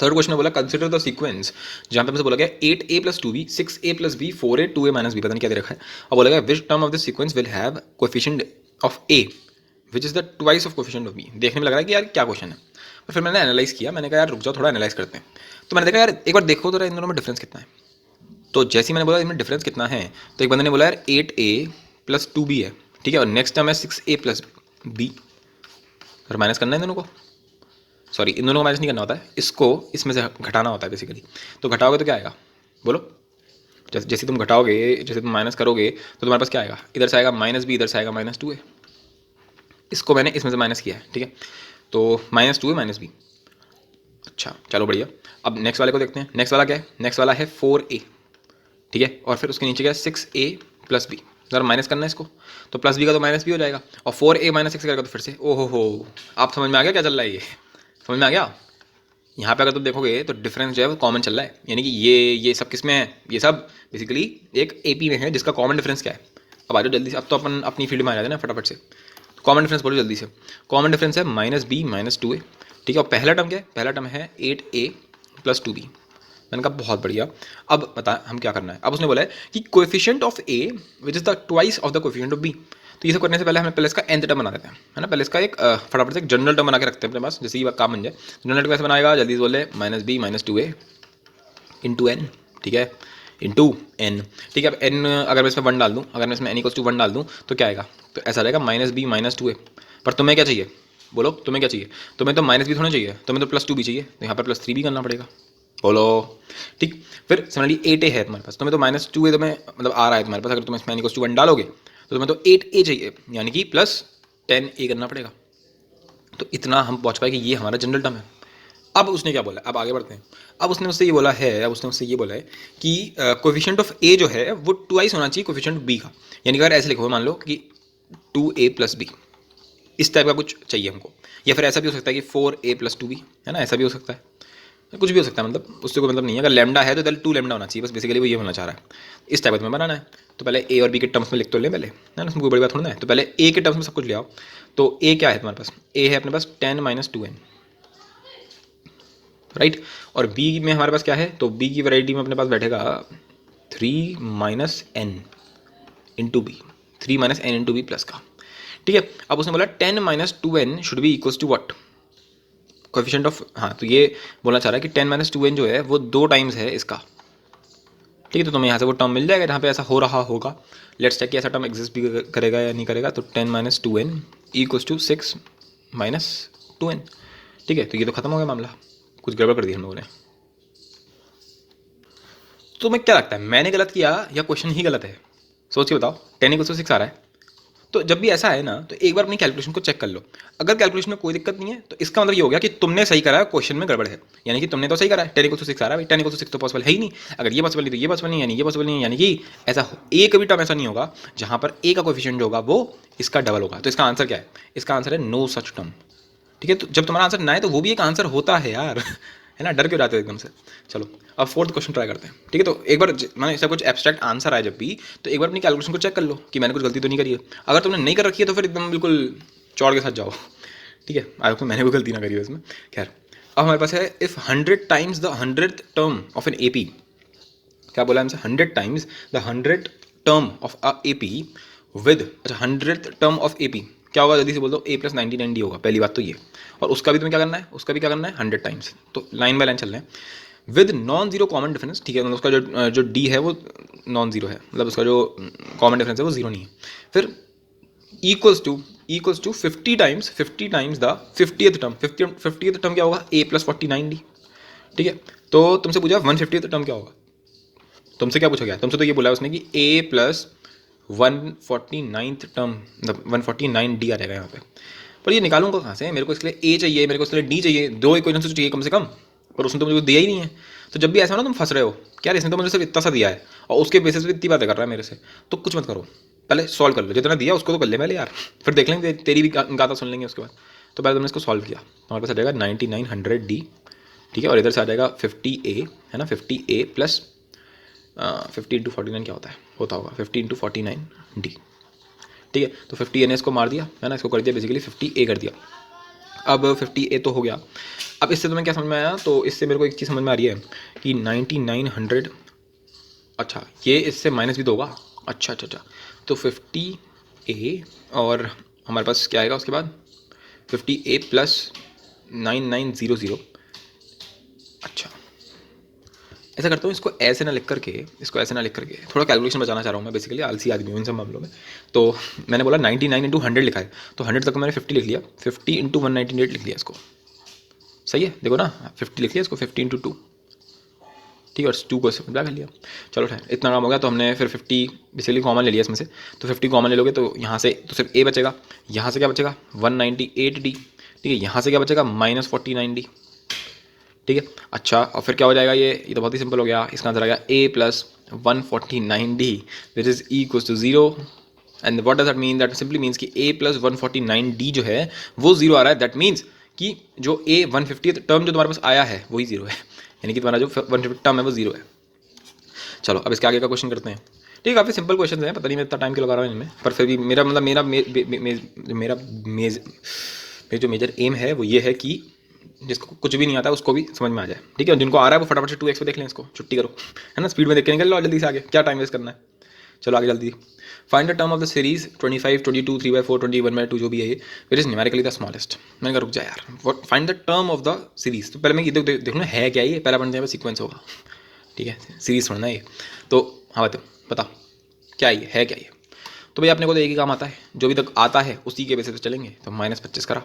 थर्ड क्वेश्चन में बोला कंसिडर द सीक्वेंस, जहाँ पे मुझे बोला गया 8a plus 2b 6a plus b 4a 2a minus b, पता नहीं क्या दे रखा है। और बोला गया which term of the sequence will have coefficient of a which is the twice of coefficient of b। देखने में लग रहा है कि यार क्या क्वेश्चन है, और फिर मैंने एनालाइज किया, मैंने कहा यार रुक जाओ थोड़ा एनालाइज करते हैं। तो मैंने देखा यार एक बार देखो तो इन दोनों में डिफरेंस कितना है। तो जैसे ही मैंने बोला इनमें डिफरेंस कितना है, तो एक बंदे ने बोला यार 8a प्लस 2b है, ठीक है, और नेक्स्ट टर्म है 6a प्लस b, और माइनस करना है इन दोनों को, सॉरी इन दोनों को माइनस नहीं करना होता है, इसको इसमें से घटाना होता है बेसिकली। तो घटाओगे तो क्या आएगा, बोलो, जैसे तुम घटाओगे, जैसे तुम माइनस करोगे तो तुम्हारे पास क्या आएगा, इधर से आएगा -b, इधर से आएगा -2a। इसको मैंने इसमें से माइनस किया है, ठीक है, तो -2a -b। अच्छा चलो बढ़िया। अब नेक्स्ट वाले को देखते हैं। नेक्स्ट वाला क्या है, नेक्स्ट वाला है 4a, ठीक है, और फिर उसके नीचे क्या है 6a प्लस b। ज़रा माइनस करना है इसको, तो प्लस b का तो माइनस b हो जाएगा, और 4a माइनस 6 करेगा तो फिर से, ओहो हो, आप समझ में आ गया क्या चल रहा है, ये समझ में आ गया। यहाँ पे अगर तुम देखोगे तो डिफरेंस जो है वो कॉमन चल रहा है, यानी कि ये सब किस में है, ये सब बेसिकली एक एपी में है, जिसका कॉमन डिफरेंस क्या है। अब आ जाओ जल्दी से, अब तो अपन अपनी फील्ड में आ जाते हैं ना फटाफट से। कॉमन डिफरेंस बोलो जल्दी से। कॉमन डिफरेंस है -b -2a, ठीक है, और पहला टर्म क्या है, पहला टर्म है 8a प्लस 2b। मैंने कहा बहुत बढ़िया। अब बता हम क्या करना है। अब उसने बोला है कि coefficient of a which is the twice of the coefficient of b। तो ये सब करने से पहले हमें पहले इसका nth टर्म बना देते हैं, है ना, पहले इसका एक फटाफट से एक जनरल टर्म बना के रखते हैं अपने पास, जैसे ये काम बन जाए। जनरल टर्म कैसे बनाएगा, जल्दी से बोले, -b -2a इंटू n, ठीक है, इंटू n, ठीक है। अब n अगर मैं इसमें 1 डाल दूँ, अगर मैं इसमें n = 1 डाल दूँ तो क्या आएगा, तो ऐसा रहेगा -b -2a। पर तुम्हें क्या चाहिए, बोलो तुम्हें क्या चाहिए, तुम्हें तो -b थोड़ा चाहिए, तुम्हें तो +2b चाहिए, तो यहाँ पर +3b करना पड़ेगा, बोलो, ठीक। फिर सिमिलरली 8a है तुम्हारे पास, तुम्हें तो -2a तुम्हें मतलब आ रहा है तुम्हारे पास, अगर तुम इसमें n = 1 डालोगे तो तुम्हें तो 8a चाहिए, यानी कि +10a करना पड़ेगा। तो इतना हम पहुंच पाए कि ये हमारा जनरल टर्म है। अब उसने क्या बोला, अब आगे बढ़ते हैं। अब उसने मुझसे ये बोला है, कि कोएफिशिएंट ऑफ a जो है वो ट्वाइस होना चाहिए कोएफिशिएंट b का, यानी कि अगर ऐसे लिखो, मान लो कि 2a प्लस b, इस टाइप का कुछ चाहिए हमको। या फिर ऐसा भी हो सकता है कि 4a प्लस 2b, है ना, ऐसा भी हो सकता है, कुछ भी हो सकता है, मतलब उससे कोई मतलब नहीं है। अगर लैम्डा है तो इधर 2 लैम्डा होना चाहिए, बस बेसिकली वो ये होना चाह रहा है। इस टाइप का तुम्हें बनाना है, तो पहले ए और बी के टर्म्स में लिख तो लें पहले, है ना, उसमें कोई बड़ी बात थोड़ी ना है। तो पहले ए के टर्म्स में सब कुछ ले आओ। तो ए क्या है तुम्हारे पास, ए है अपने पास 10 - 2n, राइट। और बी में हमारे पास क्या है, तो बी की वैरायटी में अपने पास बैठेगा 3 - n into B, 3 - n into B plus का, ठीक है। अब उसने बोला 10 - 2n should be equals to what, coefficient of, हाँ, तो ये बोलना चाह रहा है कि 10 - 2n जो है वो 2 टाइम्स है इसका, ठीक है। तो तुम्हें यहाँ से वो टर्म मिल जाएगा जहाँ पे ऐसा हो रहा होगा। लेट्स चेक कि ऐसा टर्म एग्जिस्ट भी करेगा या नहीं करेगा। तो 10 - 2n = 6 - 2n, ठीक है। तो ये तो खत्म हो गया मामला, कुछ गड़बड़ कर दी हम लोगों ने। तो तुम्हें क्या लगता है, मैंने गलत किया या क्वेश्चन ही गलत है, सोच के बताओ। 10 = 6 आ रहा है, तो जब भी ऐसा है ना, तो एक बार अपनी कैलकुलेशन को चेक कर लो। अगर कैलकुलेशन में कोई दिक्कत नहीं है तो इसका मतलब ये हो गया कि तुमने सही करा है, क्वेश्चन में गड़बड़ है, यानी कि तुमने तो सही करा है। 10 = 6 आ रहा है, 10 = 6 तो पॉसिबल है ही नहीं। अगर ये पॉसिबल नहीं तो ये पॉसिबल नहीं, यानी ये पॉसिबल नहीं, यानी कि ऐसा एक भी टर्म ऐसा नहीं होगा जहां पर ए का कोएफिशिएंट जो होगा वो इसका डबल होगा। तो इसका आंसर क्या है, इसका आंसर है नो सच टर्म, ठीक है। तो जब तुम्हारा आंसर ना है तो वो भी एक आंसर होता है यार है ना, डर क्यों जाते हो एकदम से। चलो अब फोर्थ क्वेश्चन ट्राई करते हैं, ठीक है। तो एक बार मैंने ऐसा कुछ एब्स्ट्रैक्ट आंसर आए जब भी, तो एक बार अपनी कैलकुलेशन को चेक कर लो कि मैंने कुछ गलती तो नहीं करी है। अगर तुमने नहीं कर रखी है तो फिर एकदम बिल्कुल चौड़ के साथ जाओ, ठीक है। आई होप तो मैंने कोई गलती ना करी है इसमें। खैर अब हमारे पास है if 100 times the 100th term of an AP, क्या बोला हमसे, 100 times the 100th term of a AP with, अच्छा 100th टर्म ऑफ एपी क्या होगा, जल्दी से बोल दो, ए प्लस 99 डी होगा, पहली बात तो ये। और उसका भी तुम्हें क्या करना है, उसका भी क्या करना है 100 टाइम्स, तो लाइन बाय लाइन चल रहे हैं। With non zero common difference, ठीक है, मतलब उसका जो डी है वो नॉन जीरो है, मतलब उसका जो कॉमन डिफरेंस है वो जीरो नहीं है। फिर equals to 50 times the 50th term, 50th term क्या होगा, ए प्लस 49 डी, ठीक है। तो तुमसे पूछा 150th टर्म क्या होगा, तुमसे क्या पूछा गया, तुमसे तो ये बोला उसने कि ए प्लस 149th टर्म, मतलब 149 डी आ जाएगा यहाँ पे। पर ये निकालूंगा कहाँ से, मेरे को इसके लिए ए चाहिए, मेरे को इसके लिए डी चाहिए, दो इक्वेशन तो चाहिए कम से कम, पर उसने तो मुझे दिया ही नहीं है। तो जब भी ऐसा हो ना तुम फंस रहे हो, क्या इसने तो मुझे सिर्फ इतना सा दिया है और उसके बेसिस पे इतनी बातें कर रहा है मेरे से, तो कुछ मत करो, पहले सॉल्व कर लो, जितना दिया उसको तो कर ले पहले यार, फिर देख लेंगे, तेरी भी गाता सुन लेंगे उसके बाद। तो पहले तुमने इसको सॉल्व किया, हमारे पास आ जाएगा 9900 डी, ठीक है, और इधर से आ जाएगा 50 ए, है ना, 50 ए प्लस 50 इंटू 49 क्या होता होगा 50 इंटू 49 डी, ठीक है। तो 50 ए ने इसको मार दिया, है ना, इसको कर दिया बेसिकली 50 ए कर दिया। अब 50 ए तो हो गया। अब इससे तुम्हें क्या समझ में आया, तो इससे मेरे को एक चीज़ समझ में आ रही है कि 9900, अच्छा ये इससे माइनस भी तो होगा, अच्छा, तो 50 ए और हमारे पास क्या आएगा उसके बाद 50 ए प्लस 9900, अच्छा ऐसा करता हूँ, इसको ऐसे ना लिख करके थोड़ा कैलकुलेशन बचाना चाह रहा हूँ मैं, बेसिकली आलसी आदमी हूँ इन सब मामलों में। तो मैंने बोला 99 इंटू 100 लिखा है, तो 100 तक मैंने 50 लिख लिया, 50 इंटू 198 लिख लिया इसको, सही है, देखो ना 50 लिख लिया इसको, 50 इंटू 2, ठीक है, और 2 को सिंपल कर लिया। चलो ठीक, इतना काम हो गया। तो हमने फिर 50 बेसिकली कॉमन ले लिया इसमें से, तो 50 कॉमन ले लोगे तो यहाँ से तो सिर्फ ए बचेगा, यहाँ से क्या बचेगा 198 डी, ठीक है, यहाँ से क्या बचेगा -49 डी, ठीक है। अच्छा और फिर क्या हो जाएगा, ये तो बहुत ही सिंपल हो गया, इसका आंसर आ गया A plus 149 D which is equals to 0। And what does that mean, that simply means कि ए प्लस 149 डी जो है वो 0 आ रहा है, दैट मीन्स कि जो ए 150th टर्म जो तुम्हारे पास आया है वही 0 है, यानी कि तुम्हारा जो 150 टर्म है वो 0 है। चलो अब इसके आगे का क्वेश्चन करते हैं, ठीक है, काफ़ी सिंपल क्वेश्चन है, पता नहीं मैं इतना टाइम क्यों लगा रहा हूँ इनमें, पर फिर भी मेरा मतलब मेरा जो मेजर एम है वो ये है कि जिसको कुछ भी नहीं आता उसको भी समझ में आ जाए, ठीक है, जिनको आ रहा है वो फटाफट से 2x पे देख लें, इसको छुट्टी करो, है ना, स्पीड में देख के निकल लो जल्दी से आगे, क्या टाइम वेस्ट करना है। चलो आगे जल्दी, find the term of the series 25, 22, 3/4, 21/2 जो भी है ये, which is numerically the smallest. मैंने कहा रुक जा यार, what find the term of the series, तो पहले मैं ये देखूँ ना है क्या ये, पहला पढ़ने में सीक्वेंस होगा, ठीक है, सीरीज छोड़ना ये, तो हाँ बताओ क्या ये है क्या ये। तो भाई अपने को तो एक ही काम आता है, जो भी तक आता है उसी के बेसिस पे चलेंगे, तो -25 करा,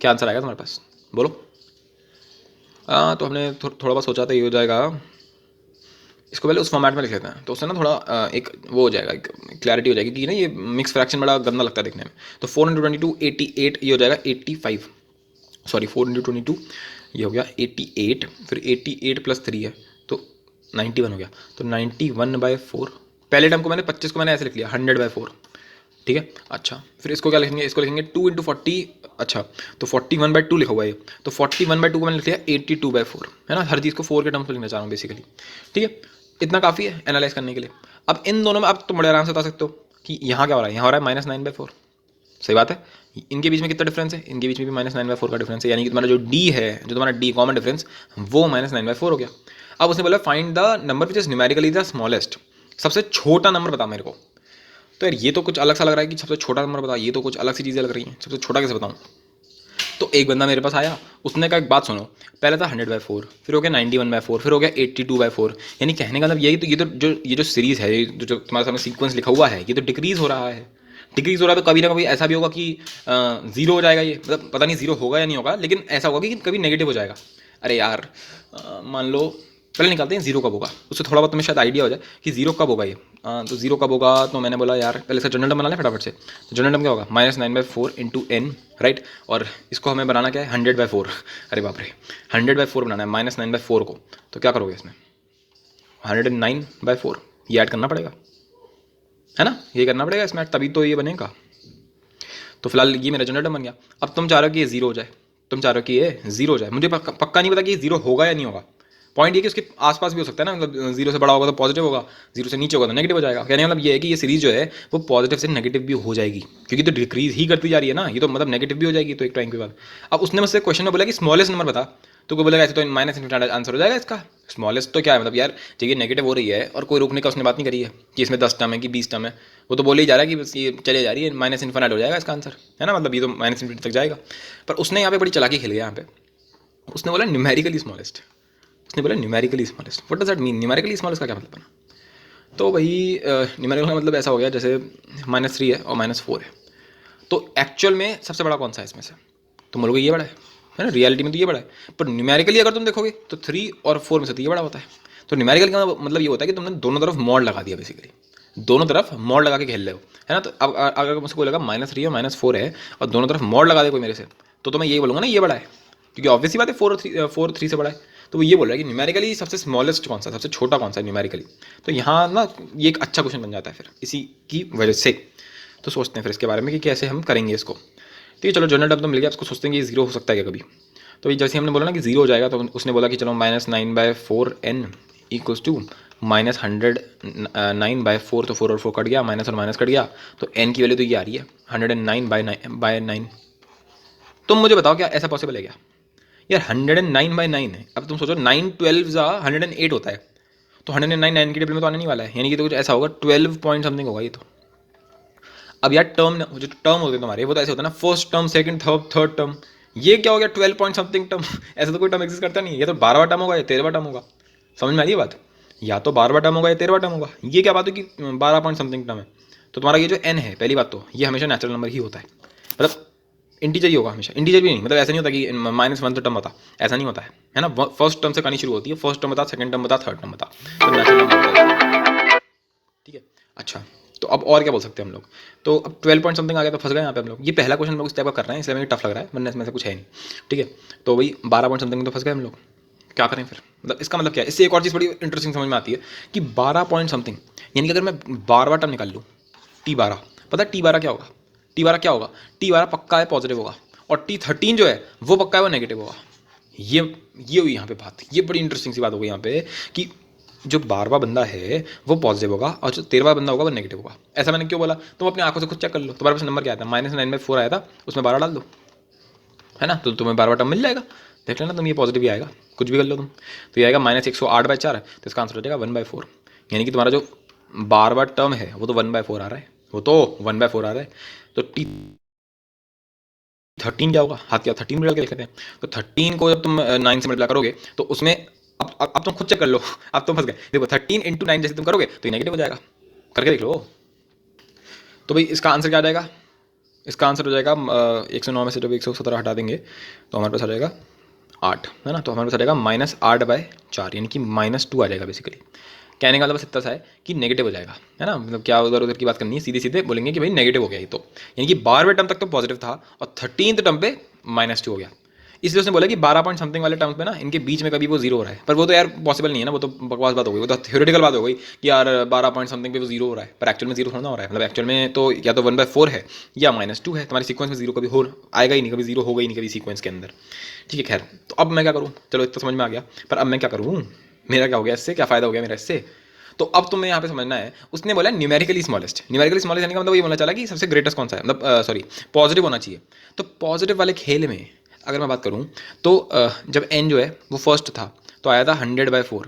क्या आंसर आएगा तुम्हारे पास बोलो। तो हमने थोड़ा बहुत सोचा था ये हो जाएगा, इसको पहले उस फॉर्मेट में लिख लेते हैं, तो उससे ना थोड़ा एक वो हो जाएगा, एक क्लैरिटी हो जाएगी कि ना ये मिक्स फ्रैक्शन बड़ा गंदा लगता है देखने में। तो 4 × 22 88, ये हो जाएगा 85, सॉरी 4 × 22 ये हो गया 88, फिर 88 + 3 है तो 91 हो गया, तो 91/4, पहले टर्म को मैंने 25 को मैंने ऐसे लिख लिया 100/4, ठीक है। अच्छा फिर इसको क्या लिखेंगे, इसको लिखेंगे 2 × 40, अच्छा तो 41/2 लिखा हुआ है, तो 41/2 को मैंने लिख लिया 82/4, है ना, हर चीज़ को 4 के टर्म्स में लिखना चाह रहा हूँ बेसिकली, ठीक है, इतना काफ़ी है एनालाइज करने के लिए। अब इन दोनों में आप तुम बड़े आराम से बता सकते हो कि यहाँ क्या हो रहा है, यहाँ हो रहा है -9/4, सही बात है, इनके बीच में कितना डिफरेंस है, इनके बीच में भी -9/4 का डिफरेंस है, यानी कि तुम्हारा जो डी है, जो तुम्हारा डी कॉमन डिफरेंस वो -9/4 हो गया। अब उसने बोला find the number which is numerically the smallest, सबसे छोटा नंबर बता मेरे को। तो यार ये तो कुछ अलग सा लग रहा है कि सबसे छोटा नंबर बता, ये तो कुछ अलग सी चीज़ें लग रही हैं, सबसे छोटा कैसे बताऊँ। तो एक बंदा मेरे पास आया, उसने कहा एक बात सुनो, पहले था 100/4, फिर हो गया 91/4, फिर हो गया 82/4, यानी कहने का मतलब यही, तो ये जो सीरीज़ है, ये जो तुम्हारे सामने सीक्वेंस लिखा हुआ है, ये तो डिक्रीज़ हो रहा है, तो कभी ना कभी ऐसा भी होगा कि 0 हो जाएगा ये, मतलब पता नहीं 0 होगा या नहीं होगा, लेकिन ऐसा होगा कि कभी नेगेटिव हो जाएगा। अरे यार मान लो पहले निकालते हैं 0 कब होगा, उससे थोड़ा बहुत तुम्हें शायद आइडिया हो जाए कि 0 कब होगा ये। तो 0 कब होगा, तो मैंने बोला यार पहले इसका जनरल टर्म बना लें फटाफट से। तो जनरल टर्म क्या होगा -9/4 × n, राइट, और इसको हमें बनाना क्या है 100/4, अरे बाप रे 100/4 बनाना है -9/4 को, तो क्या करोगे इसमें 109/4 ये ऐड करना पड़ेगा, है ना, ये करना पड़ेगा इसमें, तभी तो ये बनेगा। तो फिलहाल ये मेरा जनरल टर्म बन गया। अब तुम चाह रहे हो कि ये 0 हो जाए, तुम चाह रहे हो कि ये जीरो हो जाए, मुझे पक्का नहीं पता कि ये जीरो होगा या नहीं होगा। पॉइंट ये कि उसके आसपास भी हो सकता है ना, मतलब जीरो से बड़ा होगा तो पॉजिटिव होगा, जीरो से नीचे होगा तो नेगेटिव हो जाएगा। कहने का मतलब ये है कि ये सीरीज जो है वो पॉजिटिव से नेगेटिव भी हो जाएगी, क्योंकि तो डिक्रीज ही करती जा रही है ना, ये तो मतलब नेगेटिव भी हो जाएगी तो एक टाइम के बाद। अब उसने मुझसे क्वेश्चन में बोला कि स्मॉलेस्ट नंबर बता, तो कोई बोलेगा ऐसे तो माइनस इन्फिनिटी आंसर हो जाएगा इसका। स्मॉलेस्ट तो क्या है, मतलब यार जब ये नेगेटिव हो रही है और कोई रोकने का उसने बात नहीं करी है कि इसमें 10 टर्म है कि 20 टर्म है, वो तो बोले ही जा रहा है कि बस ये चले जा रही है, माइनस इन्फिनिटी हो जाएगा इसका आंसर, है ना, मतलब ये तो माइनस इन्फिनिटी तक जाएगा। पर उसने यहाँ पे बड़ी चालाकी खेल गया, यहाँ पे उसने बोला न्यूमेरिकली स्मॉलेस्ट। उसने बोला numerically smallest, what does that mean, numerically smallest का क्या मतलब बना? तो वही न्यूमेरिकल का मतलब ऐसा हो गया जैसे -3 है और -4 है, तो एक्चुअल में सबसे बड़ा कौन सा है इसमें से? तुम बोलोगे ये बड़ा है ना, रियलिटी में तो ये बड़ा है, पर न्यूमेरिकली अगर तुम देखोगे तो 3 और 4 में से तो ये बड़ा होता है। तो न्यूमेरिकल का मतलब ये होता है कि तुमने दोनों तरफ मॉड लगा दिया, बेसिकली दोनों तरफ मॉड लगा के खेल रहे हो, है ना। तो अब अगर मुझसे कोई लगा -3 और -4 है और दोनों तरफ मॉड लगा दे कोई मेरे से, तो मैं यही बोलूँगा ना ये बड़ा है, क्योंकि ऑब्वियसली बात है 4 3 से बड़ा है। तो वो ये बोल रहा है कि न्यूमेरिकली सबसे स्मॉलेस्ट कौन सा, सबसे छोटा कौन सा है न्यूमेरिकली। तो यहाँ ना ये एक अच्छा क्वेश्चन बन जाता है फिर इसी की वजह से। तो सोचते हैं फिर इसके बारे में कि कैसे हम करेंगे इसको। ठीक है, चलो जनरल टर्म तो मिल गया, उसको सोचते हैं कि ये जीरो हो सकता है क्या कभी। तो ये जैसे हमने बोला ना कि जीरो हो जाएगा, तो उसने बोला कि चलो -9/4n इक्वल्स टू -109/4, तो 4 और 4 कट गया, माइनस और माइनस कट गया, तो n की वैल्यू तो ये आ रही है 109/9। तुम मुझे बताओ क्या ऐसा पॉसिबल है क्या यार? 109/9 है। अब तुम सोचो 9 12 108 होता है, तो 109 9 की टेबल में तो आने नहीं वाला है, यानी कि तो कुछ ऐसा होगा 12 पॉइंट समथिंग होगा ये तो। अब यार टर्म जो टर्म होते हैं तुम्हारे, वो तो ऐसे होता है ना, first term second third term, ये क्या हो गया 12 पॉइंट समथिंग टर्म? ऐसा तो कोई टर्म एग्जिस्ट करता नहीं है, ये तो 12वां टर्म होगा या 13वां टर्म होगा। समझ में आ रही है बात? या तो 12वां टर्म होगा या 13वां टर्म होगा। ये क्या बात है कि 12 पॉइंट समथिंग टर्म है, तो तुम्हारा ये जो n है, पहली बात तो ये हमेशा नेचुरल नंबर ही होता है, मतलब इंटीजर ही होगा हमेशा, इंटीजर भी नहीं, मतलब ऐसा नहीं होता कि -1 तो टर्म बता, ऐसा नहीं होता है ना। फर्स्ट टर्म से कहानी शुरू होती है, फर्स्ट टर्म बता, सेकंड टर्म बता, थर्ड टर्म बता, तो नेचुरल नंबर। ठीक है, अच्छा तो अब और क्या बोल सकते हैं हम लोग? तो अब 12 पॉइंट समथिंग आ गया तो फंस गए यहाँ पे हम लोग। ये पहला क्वेश्चन लोग इस टाइप का कर रहे हैं, इसलिए मुझे टफ लग रहा है, वरना इसमें से कुछ है नहीं। ठीक है, तो वही 12 पॉइंट समथिंग में तो फंस गए हम लोग। क्या करें फिर, मतलब इसका मतलब क्या है? इससे एक और चीज़ बड़ी इंटरेस्टिंग समझ में आती है कि 12 पॉइंट समथिंग, यानी कि अगर मैं 12वां टर्म निकाल लूँ T12, पता है T12 क्या होगा? T12 क्या होगा? T12 पक्का है पॉजिटिव होगा, और T13 जो है वो पक्का है वो नेगेटिव होगा। ये हुई यहाँ पे बात, ये बड़ी इंटरेस्टिंग सी बात हो गई यहाँ पे कि जो 12वां बंदा है वो पॉजिटिव होगा और जो 13वां बंदा होगा वो नेगेटिव होगा। ऐसा मैंने क्यों बोला? तुम अपनी आंखों से खुद चेक कर लो, तुम्हारे पास नंबर क्या आता है, -9/4 आया था, उसमें 12 डाल दो, है ना, तो तुम्हें 12वां टर्म मिल जाएगा। देख लेना तुम, ये पॉजिटिव ही आएगा, कुछ भी कर लो तुम, तो ये आएगा -108/4, तो इसका आंसर हो जाएगा 1/4। यानी कि तुम्हारा जो 12वां टर्म है वो तो 1/4 आ रहा है, वो तो 1/4 आ रहा है। तो T13 क्या होगा? हाथ क्या 13 मिला के देख लेते हैं। तो 13 को जब तुम 9 से मल्टीप्लाई करोगे तो उसमें अब तुम खुद चेक कर लो, अब तुम फंस गए। देखो 13 × 9 जैसे तुम करोगे तो ये नेगेटिव हो जाएगा, करके देख लो। तो भाई इसका आंसर क्या आ जाएगा? इसका आंसर हो जाएगा 109 में से जब 117 हटा देंगे तो हमारे पास आ जाएगा 8, है ना। तो हमारे पास आ जाएगा -8/4, यानी कि -2 आ जाएगा बेसिकली। कहने का मतलब बस इतना सा है कि नेगेटिव हो जाएगा, है ना, मतलब क्या उधर उधर की बात करनी है, सीधे सीधे बोलेंगे कि भाई नेगेटिव हो गया ये तो। यानी कि 12वें टर्म तक तो पॉजिटिव था और 13th टर्म पे -2 हो गया। इसलिए उसने बोला कि 12 पॉइंट समथिंग वाले टर्म्स में ना इनके बीच में कभी वो जीरो हो रहा है, पर वो तो यार पॉसिबल नहीं है ना, वो तो बकवास बात हो गई, वो तो थ्योरेटिकल बात हो गई कि यार 12 पॉइंट समथिंग पे वो जीरो हो रहा है, पर एक्चुअल में जीरो होना हो रहा है, मतलब एक्चुअल में तो या तो 1/4 है या -2 है। तुम्हारी सीक्वेंस में जीरो कभी हो आएगा ही नहीं, कभी जीरो होगा ही नहीं कभी सीक्वेंस के अंदर। ठीक है, खैर तो अब मैं क्या करूँ? चलो इतना समझ में आ गया, पर अब मैं क्या करूँ? मेरा क्या हो गया इससे, क्या फ़ायदा हो गया मेरा इससे? तो अब तुम्हें यहाँ पे समझना है, उसने बोला न्यूमेरिकली स्मॉलेस्ट। न्यूमेरिकली स्मॉलेस्ट यानी का मतलब ये बोलना चला कि सबसे ग्रेटेस्ट कौन सा है, मतलब सॉरी पॉजिटिव होना चाहिए। तो पॉजिटिव वाले खेल में अगर मैं बात करूँ तो जब n जो है वो फर्स्ट था तो आया था 100/4,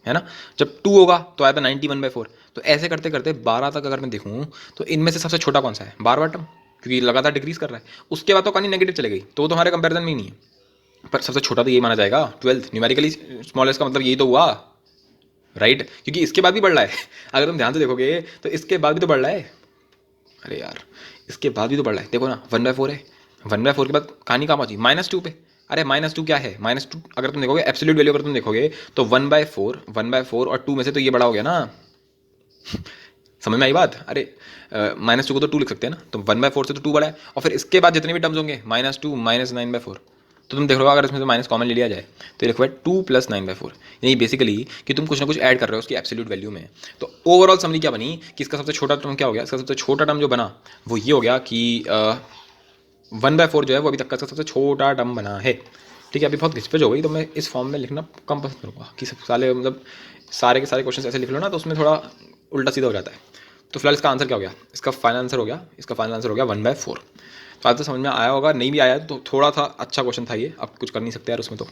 है ना। जब 2 होगा तो आया था 91/4। तो ऐसे करते करते 12 तक अगर मैं देखूँ तो इनमें से सबसे छोटा कौन सा है? 12वां टर्म, क्योंकि लगातार डिक्रीज कर रहा है। उसके बाद तो कहानी नेगेटिव चली गई, तो वो तो हमारे कंपेरिजन में ही नहीं है। पर सबसे छोटा तो यही माना जाएगा 12th, न्यूमेरिकली स्मॉलेस्ट का मतलब यही तो हुआ, राइट, क्योंकि इसके बाद भी बढ़ रहा है। अगर तुम ध्यान से देखोगे तो इसके बाद भी तो बढ़ रहा है। अरे यार इसके बाद भी तो बढ़ रहा है, देखो ना 1/4 है, 1/4 के बाद कहानी कहाँ पहुंची? -2 पे। अरे -2 क्या है? -2 अगर तुम देखोगे एब्सोल्यूट वैल्यू अगर तुम देखोगे तो 1/4 और 2 में से तो ये बड़ा हो गया ना। समझ में आई बात? अरे -2 को तो 2 लिख सकते हैं ना, तो 1/4 से तो 2 बड़ा है, और फिर इसके बाद जितने भी टर्म्स होंगे -2 -9/4, तो तुम देख लो अगर इसमें से माइनस कॉमन ले लिया जाए तो ये लिखा है 2 + 9/4, यानी बेसिकली कि तुम कुछ ना कुछ ऐड कर रहे हो उसकी एब्सोल्यूट वैल्यू में। तो ओवरऑल समझ क्या बनी कि इसका सबसे छोटा टर्म क्या हो गया? इसका सबसे छोटा टर्म जो बना वो ये हो गया कि 1/4 जो है वो अभी तक का सबसे छोटा टर्म बना है। ठीक है, अभी बहुत घिचपिच हो गई तो मैं इस फॉर्म में लिखना कम पसंद करूँगा कि सब साले मतलब सारे के सारे क्वेश्चन ऐसे लिख लो ना तो उसमें थोड़ा उल्टा सीधा हो जाता है। तो फिलहाल इसका आंसर क्या हो गया, इसका फाइनल आंसर हो गया, इसका फाइनल आंसर हो गया 1/4। तो आज तो समझ में आया होगा, नहीं भी आया तो थोड़ा था अच्छा क्वेश्चन था ये, अब कुछ कर नहीं सकते यार उसमें तो,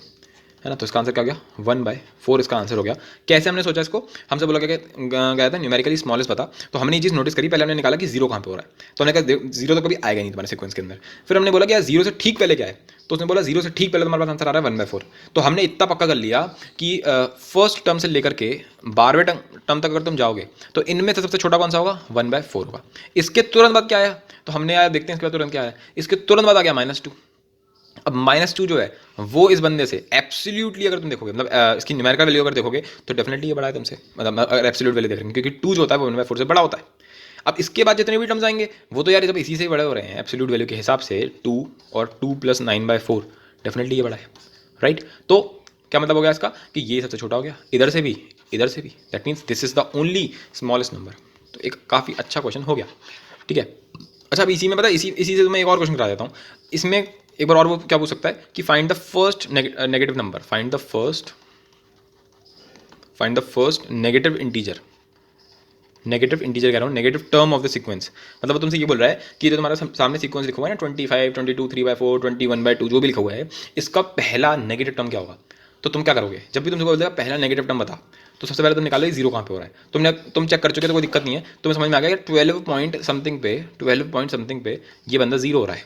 है ना। तो इसका आंसर क्या हो गया 1/4 इसका आंसर हो गया। कैसे हमने सोचा इसको, हमसे बोला गया था न्यूमेरिकली स्मॉलेस्ट पता, तो हमने ये चीज़ नोटिस करी, पहले हमने निकाला कि जीरो कहाँ पे हो रहा है, तो हमने कहा जीरो तो कभी आएगा नहीं तुम्हारे सीक्वेंस के अंदर। फिर हमने बोला कि यार जीरो से ठीक पहले क्या है, तो उसने बोला जीरो से ठीक पहले तुम्हारे पास आंसर आ रहा है 1/4। तो हमने इतना पक्का कर लिया कि फर्स्ट टर्म से लेकर के 12वें टर्म तक अगर तुम जाओगे तो इनमें से सबसे छोटा कौन सा होगा 1/4 होगा। इसके तुरंत बाद क्या आया, तो हमने आया देखते हैं इसके बाद तुरंत क्या आया, इसके तुरंत बाद आ गया -2। अब -2 जो है वो इस बंदे से एब्सोल्युटली अगर तुम देखोगे मतलब इसकी न्यूमेरिकल वैल्यू अगर देखोगे तो डेफिनेटली ये बड़ा है तुमसे, मतलब अगर एब्सोल्यूट वैल्यू देख रहे हैं, क्योंकि 2 जो होता है वो 1/4 से बड़ा होता है। अब इसके बाद जितने भी टर्म्स आएंगे वो तो यार जब इसी से ही बड़े हो रहे हैं एब्सोल्यूट वैल्यू के हिसाब से, 2 और 2 + 9/4 डेफिनेटली ये बड़ा है, राइट। तो क्या मतलब हो गया इसका कि ये सबसे छोटा हो गया, इधर से भी इधर से भी, that means this is the only smallest number. तो एक काफ़ी अच्छा क्वेश्चन हो गया, ठीक है। अच्छा, अब इसी में पता है इसी से मैं एक और क्वेश्चन करा देता हूँ। इसमें एक बार और वो क्या पूछ सकता है कि find the first negative number, find the first negative integer कह रहा हूँ, negative term of the sequence. मतलब वो तुमसे ये बोल रहा है कि जो तुम्हारा सामने सीक्वेंस लिखा हुआ है ना 25, 22, 3/4, 21/2 जो भी लिखा हुआ है, इसका पहला नेगेटिव टर्म क्या होगा। तो तुम क्या करोगे, जब भी तुमसे बोल देगा पहला नेगेटिव टर्म बता, तो सबसे पहले तुम निकालो जीरो कहाँ पे हो रहा है। तुम चेक कर चुके तो कोई दिक्कत नहीं है, तुम्हें समझ में आ गया कि 12 पॉइंट समथिंग पे ये बंदा जीरो हो रहा है।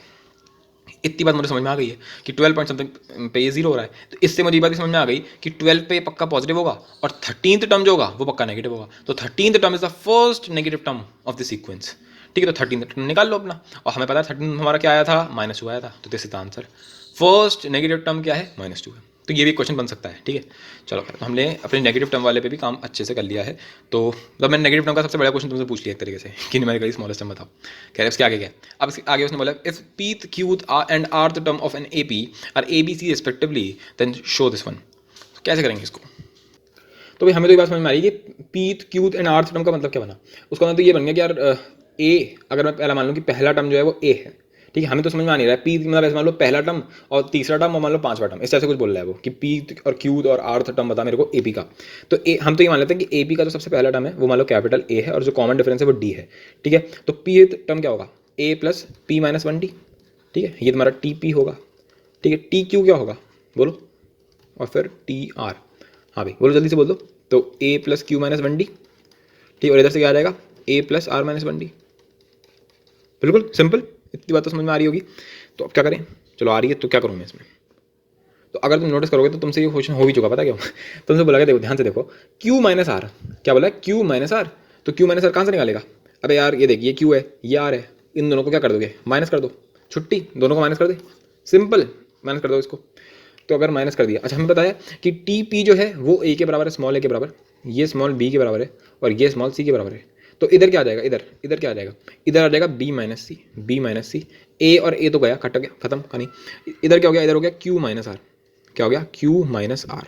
इतनी बात मुझे समझ में आ गई है कि 12 पॉइंट समथिंग पे ये जीरो हो रहा है, तो इससे मुझे ये बात समझ में आ गई कि 12 पे पक्का पॉजिटिव होगा और 13th टर्म जो होगा वो पक्का नेगेटिव होगा। तो 13th term is the first negative term of the sequence, ठीक है। तो 13th टर्म निकाल लो अपना, और हमें पता है 13 हमारा क्या आया था -2 आया था, तो this is the answer. First negative term क्या है -2 है। तो ये भी क्वेश्चन बन सकता है, ठीक है। चलो खैर, तो हमने अपने नेगेटिव टर्म वाले पे भी काम अच्छे से कर लिया है। तो मतलब मैंने नेगेटिव टर्म का सबसे बड़ा क्वेश्चन तुमसे पूछ लिया एक तरीके से कि न्यूमेरिकली स्मॉलेस्ट टर्म बताओ। कह रहे उसके आगे क्या, अब इसके आगे उसने बोला if pth qth and rth term of an AP are ABC respectively then show this one. कैसे करेंगे इसको, तो भाई हमें तो ये बात समझ में आ रही है कि pth qth and rth term का मतलब क्या बना। उसका मतलब तो ये बन गया कि यार a, अगर मैं पहला मान लूँ कि पहला टर्म जो है वो a है, ठीक है। हमें तो समझ में आ नहीं रहा है पी मतलब ऐसे मान लो पहला टर्म और तीसरा टर्म और मान लो पांचवा टर्म, इस तरह से कुछ बोल रहा है वो कि पी और क्यू और आर्थ टर्म बता मेरे को एपी का। तो हम तो ये मान लेते हैं कि एपी का जो सबसे पहला टर्म है वो मान लो कैपिटल ए है और जो कॉमन डिफरेंस है वो डी है, ठीक है। तो पी टर्म क्या होगा a + p - 1d, ठीक है। ये तुम्हारा टी पी होगा, ठीक है। टी क्यू क्या होगा बोलो, और फिर टी आर, हाँ भाई बोलो जल्दी से बोल दो। तो a + q - 1d, ठीक, और इधर से क्या आ जाएगा a + r - 1d। बिल्कुल सिंपल, इतनी बात तो समझ में आ रही होगी। तो अब क्या करें, चलो आ रही है तो क्या करूँ मैं इसमें। तो अगर तुम नोटिस करोगे तो तुमसे ये क्वेश्चन हो भी चुका, पता क्यों तुमसे बोला गया, देखो ध्यान से देखो, Q - R, क्या बोला है Q - R, तो Q - R कहाँ से निकालेगा। अबे यार ये देखिए Q है ये R है, इन दोनों को क्या कर दोगे माइनस कर दो, छुट्टी, दोनों को माइनस कर दे, सिंपल माइनस कर दो इसको। तो अगर माइनस कर दिया, अच्छा हमें बताया कि टी पी जो है वो ए के बराबर है, स्मॉल ए के बराबर, ये स्मॉल बी के बराबर है और ये स्मॉल सी के बराबर है। तो इधर क्या आ जाएगा, इधर इधर क्या आ जाएगा, इधर आ जाएगा बी माइनस सी, ए और ए तो गया कट गया खत्म कहानी। इधर क्या हो गया, इधर हो गया Q - R, क्या हो गया Q - R।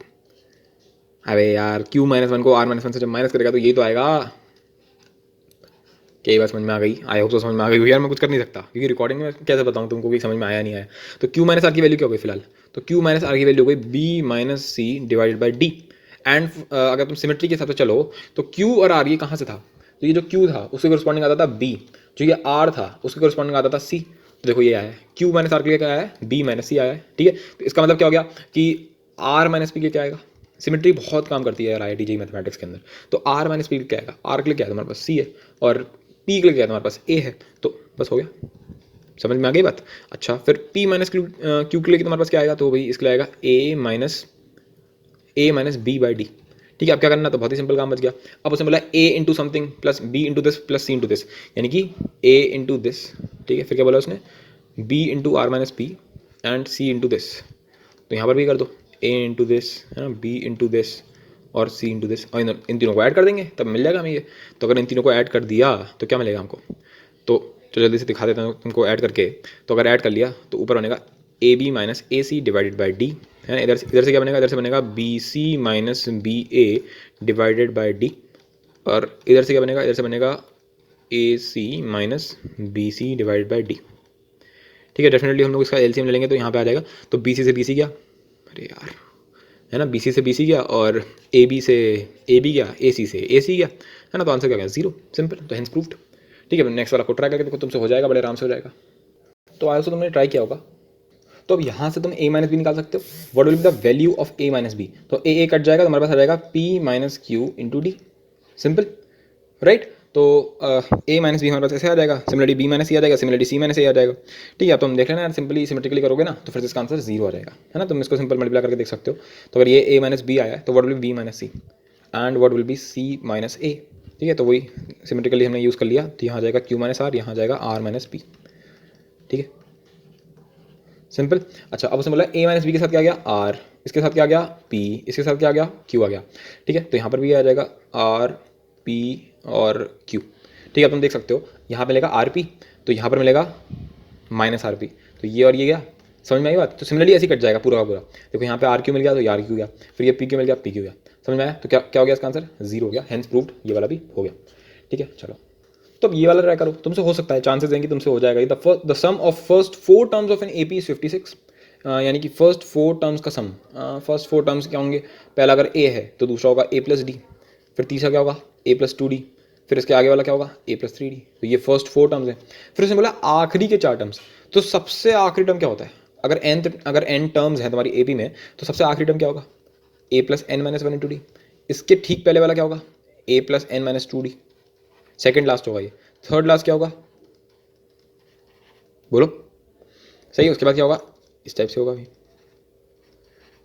अबे यार Q - 1 को R - 1 से जब माइनस करेगा तो ये तो आएगा। क्या ये बात समझ में आ गई, आई होप तो समझ में आ गई यार, मैं कुछ कर नहीं सकता क्योंकि रिकॉर्डिंग में कैसे बताऊँ तुमको कि समझ में आया नहीं आया। तो Q - R की वैल्यू क्या हो गई फिलहाल, तो Q - R की वैल्यू हो गई B - C / D। एंड अगर तुम सिमेट्री के हिसाब से चलो तो Q और R ये कहाँ से था, तो ये जो Q था उसके corresponding आता था B, जो ये R था उसके corresponding आता था C। तो देखो ये आया है Q - R के लिए क्या आया है B - C आया है, ठीक है। तो इसका मतलब क्या हो गया कि R - P के लिए क्या आएगा, सिमेट्री बहुत काम करती है यार IIT JEE मैथमेटिक्स के अंदर। तो R - P के लिए क्या आएगा, R के लिए क्या है तुम्हारे पास C है और P के लिए क्या है तुम्हारे पास A है, तो बस हो गया, समझ में आ गई बात। अच्छा फिर P - Q के लिए तुम्हारे पास क्या आएगा, तो भाई इसके लिए आएगा A - B/D, ठीक है। अब क्या करना, तो बहुत ही सिंपल काम बच गया। अब उसने बोला A × something + B × this + C × this, यानी कि A × दिस, ठीक है। फिर क्या बोला उसने B × R - P and C × this, तो यहाँ पर भी कर दो A × दिस है ना, B × दिस और C × दिस, और इन तीनों को ऐड कर देंगे तब मिल जाएगा हमें ये। तो अगर इन तीनों को ऐड कर दिया तो क्या मिलेगा हमको, तो जल्दी से दिखा देता हूँ तुमको ऐड करके। तो अगर ऐड कर लिया तो ऊपर बनेगा AB - AC / D, है ना। इधर से क्या बनेगा, इधर से बनेगा BC - BA / D, और इधर से क्या बनेगा, इधर से बनेगा AC - BC / D, ठीक है, डेफिनेटली हम लोग इसका एलसीएम ले लेंगे तो यहाँ पे आ जाएगा, तो BC से BC गया, अरे यार है ना, BC से BC गया, और AB से AB गया, AC से AC गया, है ना, तो आंसर क्या गया 0, सिंपल, तो हेंस प्रूव्ड। ठीक है, नेक्स्ट वाला को ट्राई करके देखो, तुमसे हो जाएगा, बड़े आराम से हो जाएगा। तो आज तो तुमने ट्राई किया होगा, तो अब यहाँ से तुम A माइनस बी निकाल सकते हो, what will be the value of A minus B, तो A कट जाएगा, तुम्हारे पास आ जाएगा P minus Q into D, simple, right. तो A माइनस बी हमारे पास ऐसे आ जाएगा, सिमिलरली B माइनस सी आ जाएगा, सिमिलरली C माइनस ए आ जाएगा। ठीक है, अब तुम देख लेना यार, सिंपली सिमेट्रिकली करोगे ना तो फिर इसका आंसर 0 आ जाएगा, है ना, तुम इसको सिंपल मल्टीप्लाई करके देख सकते हो। तो अगर ये A माइनस बी आया है तो what will be B minus C, and what will be C minus A. ठीक है, तो वही सिमेट्रिकली हमने यूज़ कर लिया, तो यहाँ आ जाएगा Q माइनस आर, यहाँ आ जाएगा R माइनस पी। ठीक है, सिंपल। अच्छा, अब उसने बोला A माइनस बी के साथ क्या आ गया R, इसके साथ क्या आ गया P, इसके साथ क्या आ गया Q आ गया। ठीक है, तो यहाँ पर भी आ जाएगा R P और Q। ठीक है, तुम देख सकते हो यहाँ पे मिलेगा RP, तो यहाँ पर मिलेगा माइनस RP, तो ये और ये गया, समझ में आई बात। तो सिमिलरली ऐसे ही कट जाएगा पूरा का पूरा, देखो यहाँ पे RQ मिल गया तो RQ गया, फिर ये PQ मिल गया PQ गया, समझ में आया। तो क्या क्या हो गया इसका आंसर 0 हो गया, हेंस प्रूव्ड, ये वाला भी हो गया। ठीक है, चलो तो अब ये वाला ट्राई करो, तुमसे हो सकता है, चांसेस देंगे तुमसे हो जाएगा। The sum of first 4 terms of an AP is 56, यानी कि फर्स्ट 4 टर्म्स का सम, फर्स्ट 4 टर्म्स क्या होंगे, पहला अगर A है तो दूसरा होगा A प्लस डी, फिर तीसरा क्या होगा A प्लस 2D, फिर इसके आगे वाला क्या होगा A प्लस 3D। तो ये फर्स्ट 4 टर्म्स है। फिर उसने बोला आखिरी के 4 टर्म्स, तो सबसे आखिरी टर्म क्या होता है, अगर n टर्म्स हैं तुम्हारी AP में, तो सबसे आखिरी टर्म क्या होगा A plus n minus 1 into D. इसके ठीक पहले वाला क्या होगा A plus n minus 2D, second last होगा ये। थर्ड लास्ट क्या होगा, बोलो, सही है। उसके बाद क्या होगा, इस टाइप से होगा भी।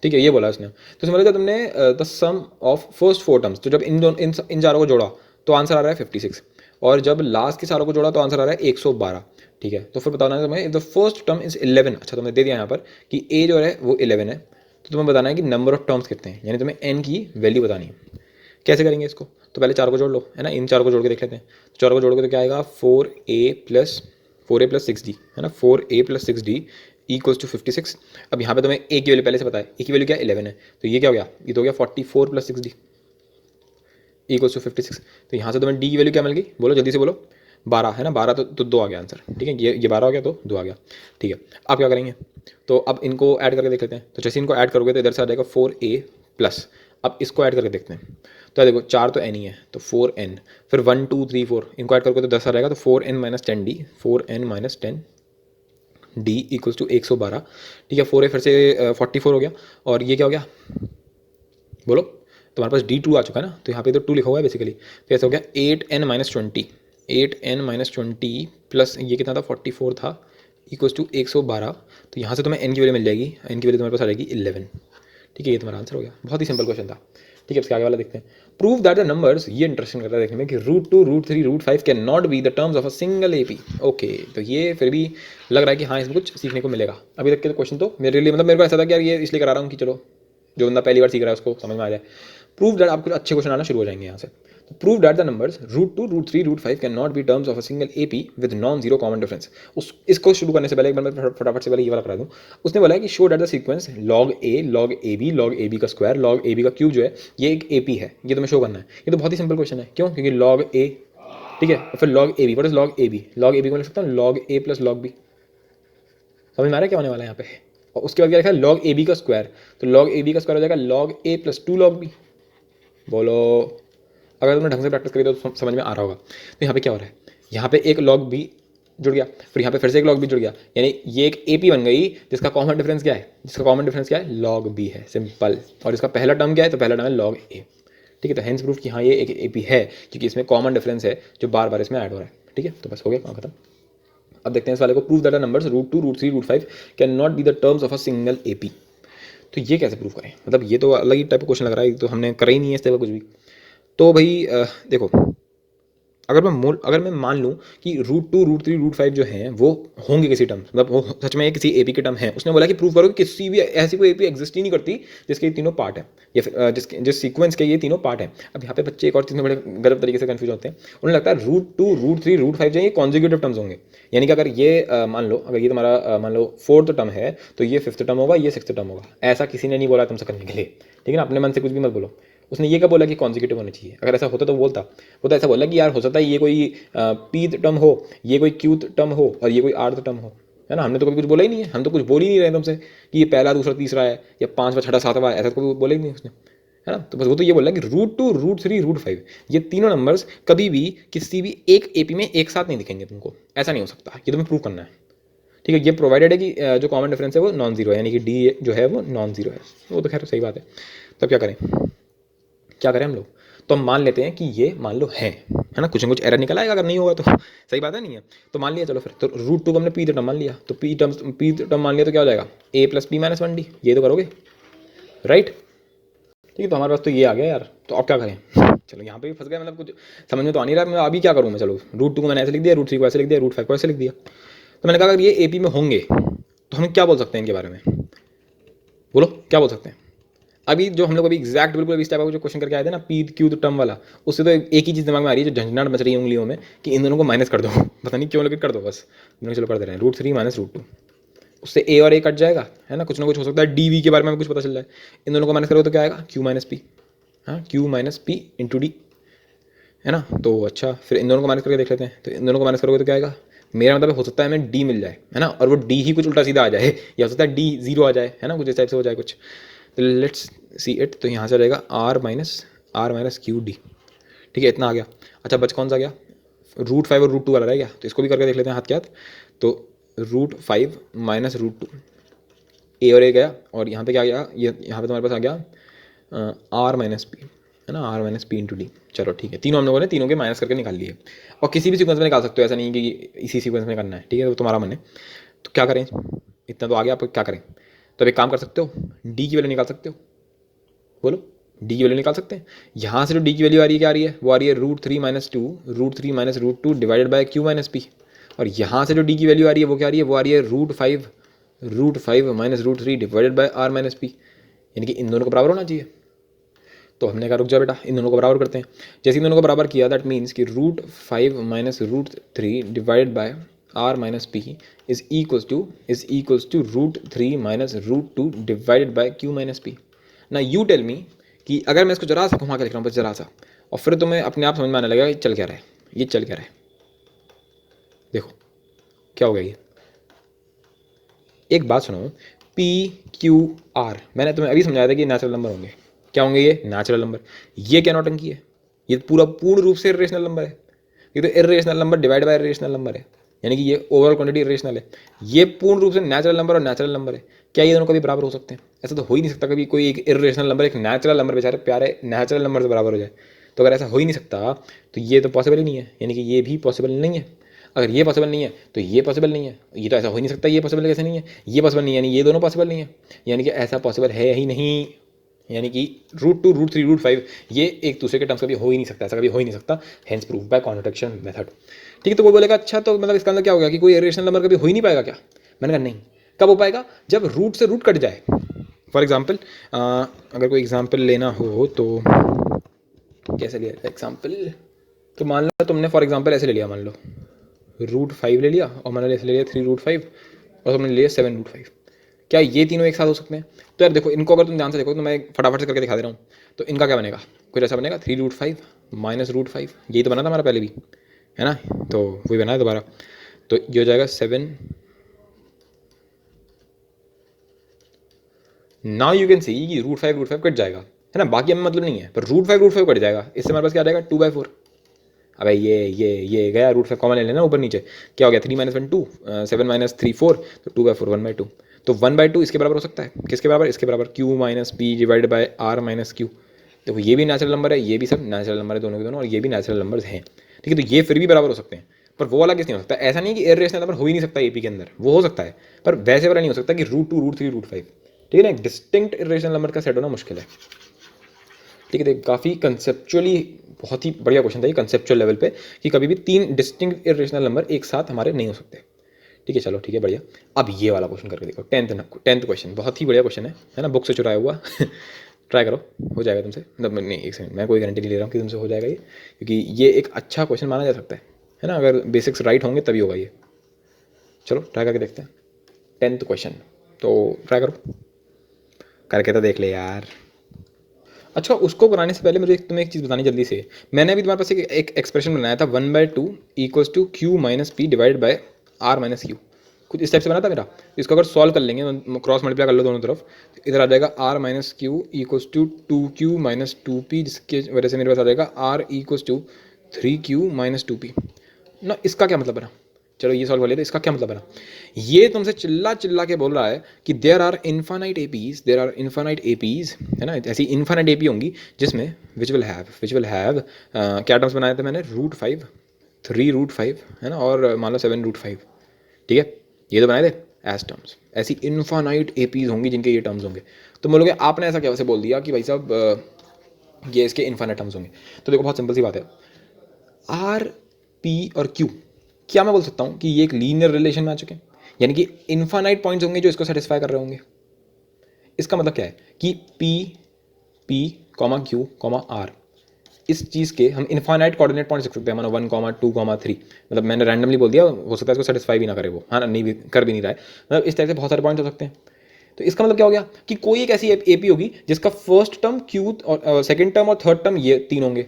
ठीक है, ये बोला उसने। तो समझ लिया तुमने the sum of first 4 terms, तो जब इन चारों को जोड़ा तो आंसर आ रहा है 56, और जब लास्ट के सारों को जोड़ा तो आंसर आ रहा है 112। ठीक है, तो फिर बताना है तुम्हें द फर्स्ट टर्म इज 11। अच्छा, तुमने दे दिया यहाँ पर कि A जो है वो 11 है, तो तुम्हें बताना है कि नंबर ऑफ टर्म्स कितने हैं, यानी तुम्हें n की वैल्यू बतानी है। कैसे करेंगे इसको, तो पहले 4 को जोड़ लो, है ना, इन 4 को जोड़ के देख लेते हैं। तो 4 को जोड़ोगे तो क्या आएगा 4a प्लस 6d, है ना, 4a plus 6d equals to 56। अब यहाँ पे तुम्हें a की वैल्यू पहले से पता है, a की वैल्यू क्या 11 है, तो ये क्या हो गया, ये तो हो गया 44 प्लस 6d इक्वल्स टू 56। तो यहाँ से तुम्हें d की वैल्यू क्या मिल गई, बोलो जल्दी से बोलो, 12, है ना, 12, तो 2 आ गया आंसर। ठीक है, ये 12 हो गया तो 2 आ गया। ठीक है, अब क्या करेंगे, तो अब इनको ऐड करके देख लेते हैं। तो जैसे इनको ऐड करोगे तो इधर से आ जाएगा 4a प्लस, अब इसको ऐड करके देखते हैं। तो देखो 4 तो n ही है, तो 4n, फिर 1 2 3 4 इनको ऐड करोगे तो 10 आ जाएगा, तो 4n minus 10d, 4n minus 10d equals to 112। ठीक है, 4a फिर से 44 हो गया, और ये क्या हो गया, बोलो, तुम्हारे पास d2 आ चुका है ना, तो यहाँ पे तो 2 लिखा हुआ है बेसिकली, तो ऐसा हो गया 8n minus 20, 8n minus 20 plus ये कितना था 44 था इक्वल्स टू 112। तो यहाँ से तुम्हें n की वैल्यू मिल जाएगी, n की वैल्यू तुम्हारे पास आ जाएगी 11। ठीक है, ये तुम्हारा आंसर हो गया, बहुत ही सिंपल क्वेश्चन था। ठीक है, इसके आगे वाला देखते हैं। प्रूव दैट द नंबर्स, ये इंटरेस्टिंग लग रहा है देखने में, कि √2 √3 √5 can not be the terms of a single AP। Okay, तो ये फिर भी लग रहा है कि हाँ इसमें कुछ सीखने को मिलेगा। अभी तक के क्वेश्चन तो मेरे लिए, मतलब मेरे को ऐसा था कि यार ये इसलिए करा रहा हूँ कि चलो जो बंदा पहली बार सीख रहा है उसको समझ में आ जाए। प्रूव दैट, आपको अच्छे क्वेश्चन आना शुरू हो जाएंगे यहाँ से। तो prove that the numbers √2 √3 √5 can not be terms of a single AP with non zero common difference. इसको शुरू करने से पहले एक बार मैं फटाफट से पहले ये वाला करा दूँ। उसने बोला है कि show that the sequence log A log AB log AB का स्क्वायर log AB का क्यूब जो है ये एक AP है, ये तुम्हें शो करना है। ये तो बहुत ही सिंपल क्वेश्चन है, क्यों, क्योंकि log A, ठीक है, और फिर log AB, what is log AB, log AB को लिख सकता हूँ log A plus log B। समझ में आ रहा है क्या होने वाला है यहाँ पे। और उसके बाद क्या लिखा है log AB का स्क्वायर, तो log AB का स्क्वायर हो जाएगा log A plus 2 log B। बोलो, अगर तुमने ढंग से प्रैक्टिस करी तो समझ में आ रहा होगा। तो यहाँ पे क्या हो रहा है, यहाँ पे एक log B जुड़ गया, फिर यहाँ पे फिर से एक log B जुड़ गया, यानी ये एक AP बन गई जिसका कॉमन डिफरेंस क्या है, जिसका कॉमन डिफरेंस क्या है log B है, सिंपल। और इसका पहला टर्म क्या है, तो पहला टर्म है log A। ठीक है, तो हेंस प्रूफ कि हाँ ये एक AP है, क्योंकि इसमें कॉमन डिफरेंस है जो बार बार इसमें ऐड हो रहा है। ठीक है, तो बस हो गया काम खत्म। अब देखते हैं इस वाले को, prove that the numbers √2 √3 √5 can not be the terms of a single AP। तो ये कैसे प्रूव करें, मतलब ये तो अलग ही टाइप का क्वेश्चन लग रहा है, तो हमने करा ही नहीं है इस टाइप का कुछ भी। तो भाई देखो, अगर मैं मान लूँ कि √2 √3 √5 जो हैं वो होंगे किसी टर्म, मतलब वो सच में किसी AP के टर्म है। उसने बोला कि प्रूव करो कि किसी भी ऐसी कोई AP एग्जिस्ट ही नहीं करती जिसके ये तीनों पार्ट है, या फिर जिस सीक्वेंस के ये तीनों पार्ट हैं। अब यहाँ पे बच्चे एक और चीज़ में बड़े गलत तरीके से कंफ्यूज होते हैं, उन्हें लगता है √2 √3 √5 जो ये कॉन्जिक्यूटिव टर्म्स होंगे, यानी कि अगर ये मान लो, अगर ये तुम्हारा मान लो 4th टर्म है तो ये 5th टर्म होगा, ये 6th टर्म होगा। ऐसा किसी ने नहीं बोला तुमसे करने के लिए, ठीक है ना, अपने मन से कुछ भी मत बोलो। उसने ये क्या बोला कि कॉन्जिक्यूटिव होने चाहिए, अगर ऐसा होता तो बोलता। वो तो ऐसा बोला कि यार हो सकता है ये कोई पीथ टर्म हो, ये कोई क्यूथ टर्म हो और ये कोई आर्थ टर्म हो, है ना, हमने तो कभी कुछ बोला ही नहीं है, हम तो कुछ बोल ही नहीं रहे तुमसे कि ये पहला दूसरा तीसरा है या पाँचवा छठा सातवां है, ऐसा तो कभी बोला ही नहीं उसने, है ना। तो बस वो तो ये बोल रहा है कि रूट 2 रूट 3 रूट 5 ये तीनों नंबर्स कभी भी किसी भी एक एपी में एक साथ नहीं दिखेंगे तुमको, ऐसा नहीं हो सकता, ये तुम्हें प्रूव करना है, ठीक है। ये प्रोवाइडेड है कि जो कॉमन डिफरेंस है वो नॉन जीरो है, यानी कि डी जो है वो नॉन जीरो है, वो तो खैर सही बात है। तब क्या करें हम लोग, तो हम मान लेते हैं कि ये मान लो है ना, कुछ ना कुछ एरर निकल आएगा अगर नहीं होगा तो सही बात है, नहीं है तो मान लिया, चलो फिर तो रूट 2 को हमने पी टर्म मान लिया, तो पी टर्म मान लिया तो क्या हो जाएगा a plus P minus 1d, ये तो करोगे राइट, ठीक है। तो हमारे पास तो ये आ गया यार, तो अब क्या करें, चलो यहाँ पे भी फंस गए, मतलब कुछ समझ में तो आ नहीं रहा मैं अभी क्या करूँ मैं, चलो रूट 2 को मैंने ऐसे लिख दिया, रूट 3 को ऐसे लिख दिया, रूट 5 को ऐसे लिख दिया, तो मैंने कहा अगर ये एपी में होंगे तो हम क्या बोल सकते हैं इनके बारे में, बोलो क्या बोल सकते हैं। अभी जो हम लोग अभी एग्जैक्ट बिल्कुल इस टाइप का जो क्वेश्चन करके आए थे ना पी क्यू टर्म वाला, उससे तो एक ही चीज़ दिमाग में आ रही है जो झंझनाट मच रही है उंगलियों में कि इन दोनों को माइनस कर दो पता नहीं क्यों, लेकिन कर दो बस, दोनों चलो कर दे रहे हैं, रूट 3 माइनस रूट 2, उससे ए और ए कट जाएगा, है ना, कुछ ना कुछ हो सकता है, डी वी के बारे में कुछ पता चल जाए, इन दोनों को माइनस करोगे तो क्या आएगा क्यू माइनस पी, हाँ Q minus P into D, है ना। तो अच्छा फिर इन दोनों को माइनस करके देख लेते हैं, तो इन दोनों को माइनस करोगे तो क्या आएगा, मेरा मतलब हो सकता है हमें डी मिल जाए, है ना, और वो डी ही कुछ उल्टा सीधा आ जाए, या हो सकता है डी जीरो आ जाए, है ना, कुछ इस टाइप से हो जाए कुछ, तो लेट्स सी इट, तो यहाँ से रहेगा आर माइनस क्यू डी, ठीक है, इतना आ गया। अच्छा बच कौन सा गया, रूट 5 और रूट 2 वाला रह गया, तो इसको भी करके देख लेते हैं हाथ के हाथ, तो रूट 5 माइनस रूट 2, ए और ए गया, और यहाँ पे क्या गया, ये यहाँ पे तुम्हारे पास आ गया आर माइनस पी, है ना, R minus P into D, चलो ठीक है, तीनों हम लोगों ने तीनों के माइनस करके निकाल लिए, और किसी भी सीक्वेंस में निकाल सकते हो, ऐसा नहीं कि इसी सीक्वेंस में करना है, ठीक है, वो तुम्हारा मन है। तो क्या करें, इतना तो आ गया, आप क्या करें, तो अब एक काम कर सकते हो, डी की वैल्यू निकाल सकते हो, बोलो डी की वैल्यू निकाल सकते हैं। यहाँ से जो डी की वैल्यू आ रही है क्या आ रही है, वो आ रही है root 3 minus root 2 divided by Q minus P, और यहाँ से जो डी की वैल्यू आ रही है वो क्या आ रही है, वो आ रही है root 5 minus root 3 divided by R minus P, यानी कि इन दोनों को बराबर होना चाहिए। तो हमने कहा रुक जाओ बेटा, इन दोनों को बराबर करते हैं, जैसे इन दोनों को बराबर किया दैट मीन्स कि root 5 minus root 3 divided by R minus P is equals to root 3 minus root 2 divided by Q minus P. ना यू टेल मी कि अगर मैं इसको जरा सा घुमा के लिख रहा हूँ बस जरा सा, और फिर तुम्हें अपने आप समझ में आने लगेगा चल क्या रहा है, ये चल क्या रहा है, देखो क्या हो गया, ये एक बात सुनो, पी क्यू आर मैंने तुम्हें अभी समझाया था कि नेचुरल नंबर होंगे, क्या होंगे ये नेचुरल नंबर, ये क्या नौटंकी है, ये पूरा पूर्ण रूप से इरेशनल नंबर है, ये तो irrational number divide by irrational number है, यानी कि ये ओवरऑल क्वांटिटी इरेशनल है, ये पूर्ण रूप से नेचुरल नंबर और नेचुरल नंबर है, क्या ये दोनों कभी बराबर हो सकते हैं, ऐसा तो हो ही नहीं सकता कभी कोई एक इरेशनल नंबर एक नेचुरल नंबर बेचारे प्यारे नेचुरल नंबर से बराबर हो जाए, तो अगर ऐसा हो ही नहीं सकता तो ये तो पॉसिबल ही नहीं है, यानी कि ये भी पॉसिबल नहीं है, अगर ये पॉसिबल नहीं है तो ये पॉसिबल नहीं है, ये तो ऐसा हो ही नहीं सकता, ये पॉसिबल कैसे नहीं है, ये पॉसिबल नहीं है, यानी ये दोनों पॉसिबल नहीं है, यानी कि ऐसा पॉसिबल है ही नहीं, यानी कि रूट 2 रूट 3 रूट 5 ये एक दूसरे के टर्म्स कभी हो ही नहीं सकता, ऐसा कभी हो ही नहीं सकता, hence proof by contradiction method, ठीक है। तो वो बोलेगा अच्छा तो मतलब इसका अंदर क्या हो गया कि कोई इरेशनल नंबर कभी हो ही नहीं पाएगा क्या, मैंने कहा नहीं, कब हो पाएगा, जब रूट से रूट कट जाए। फॉर एग्जाम्पल अगर कोई एग्जाम्पल लेना हो तो कैसे लिया एग्जाम्पल, तो मान लो तुमने फॉर एग्जाम्पल ऐसे ले लिया, मान लो रूट 5 ले लिया, और मैंने ऐसे ले लिया 3 रूट 5, और तुमने ले लिया 7 रूट 5, क्या ये तीनों एक साथ हो सकते हैं, तो यार देखो इनको अगर तुम ध्यान से देखो तो मैं फटाफट से करके दिखा दे रहा हूँ, तो इनका क्या बनेगा, कुछ ऐसा बनेगा 3 रूट 5 माइनस रूट 5, यही तो बना था हमारा पहले भी, है ना, तो वही बना है दोबारा, तो ये हो जाएगा 7, नाउ यू कैन सी कि रूट 5 कट जाएगा, है ना, बाकी हमें मतलब नहीं है, पर रूट 5 कट जाएगा, इससे हमारे पास क्या आ जाएगा 2/4, अबे ये गया रूट 5 कॉमन ले लेना ऊपर नीचे, क्या हो गया 3 माइनस 1 2, 7 माइनस 3 4, तो 2/4 1/2, तो 1/2 इसके बराबर हो सकता है, किसके बराबर, इसके बराबर Q minus P divided by R minus Q, देखो ये भी नेचुरल नंबर है, ये भी सब नेचुरल नंबर है दोनों के दोनों, और ये भी नेचुरल नंबर्स हैं, ठीक है, तो ये फिर भी बराबर हो सकते हैं, पर वो वाला किस नहीं हो सकता, ऐसा नहीं कि इरेशनल नंबर हो ही नहीं सकता एपी के अंदर, वो हो सकता है पर वैसे वाला नहीं हो सकता कि रूट 2 रूट 3 रूट 5, ठीक है ना, एक डिस्टिंक्ट इरेशनल नंबर का सेट होना मुश्किल है, ठीक है। तो काफ़ी कंसेप्चुअली बहुत ही बढ़िया क्वेश्चन था ये कंसेप्चुअल लेवल पे कि कभी भी 3 डिस्टिंक्ट इरेशनल नंबर एक साथ हमारे नहीं हो सकते, ठीक है, चलो ठीक है बढ़िया। अब ये वाला क्वेश्चन करके देखो, 10th क्वेश्चन, बहुत ही बढ़िया क्वेश्चन है ना, बुक से चुराया हुआ ट्राई करो, हो जाएगा तुमसे, मतलब नहीं एक सेकंड, मैं कोई गारंटी नहीं ले रहा हूँ कि तुमसे हो जाएगा ये, क्योंकि ये एक अच्छा क्वेश्चन माना जा सकता है ना, अगर बेसिक्स राइट होंगे तभी होगा ये, चलो ट्राई करके देखते हैं 10th क्वेश्चन, तो ट्राई करो करके तो देख ले यार। अच्छा उसको कराने से पहले मुझे तुम्हें एक चीज़ बतानी जल्दी से, मैंने अभी तुम्हारे पास एक एक्सप्रेशन बनाया था 1/2 equals to Q minus P divide by R minus Q, कुछ इस टाइप से बना था मेरा। इसको अगर सॉल्व कर लेंगे, क्रॉस मल्टीप्लाई कर लो दोनों तरफ, तो इधर आ जाएगा R minus Q equals to 2Q minus 2P, जिसके वजह से मेरे पास आ जाएगा R equals to 3Q minus 2P ना। इसका क्या मतलब बना, चलो ये सॉल्व कर लेते, इसका क्या मतलब बना। ये तुमसे चिल्ला चिल्ला के बोल रहा है कि there are infinite APs, there are infinite APs, है ना, ऐसी इन्फानाइट एपी होंगी जिसमें विच विल हैव क्या टर्म्स बनाए थे मैंने, √5, 3√5, है ना, और मान लो 7√5, ठीक है, ये तो बनाए थे एज टर्म्स। ऐसी इन्फानाइट एपीज होंगी जिनके ये टर्म्स होंगे। तो बोलोगे आपने ऐसा क्या वैसे बोल दिया कि भाई साहब ये इसके इन्फानाइट टर्म्स होंगे। तो देखो बहुत सिंपल सी बात है, आर, पी और क्यू, क्या मैं बोल सकता हूँ कि ये एक लीनियर रिलेशन में आ चुके हैं, यानी कि इन्फानाइट पॉइंट्स होंगे जो इसको सेटिस्फाई कर रहे होंगे। इसका मतलब क्या है कि P comma Q comma R, इस चीज़ के हम इन्फानाइट कोऑर्डिनेट पॉइंट्स लिख सकते हैं, मानो 1,2,3, मतलब मैंने रैंडमली बोल दिया, हो सकता है इसको सेटिस्फाई भी ना करे वो, हाँ नहीं भी कर भी नहीं रहा है, मतलब इस तरह से बहुत सारे पॉइंट्स हो सकते हैं। तो इसका मतलब क्या हो गया कि कोई एक ऐसी एपी होगी जिसका फर्स्ट टर्म क्यू और सेकंड टर्म और थर्ड टर्म ये तीन होंगे।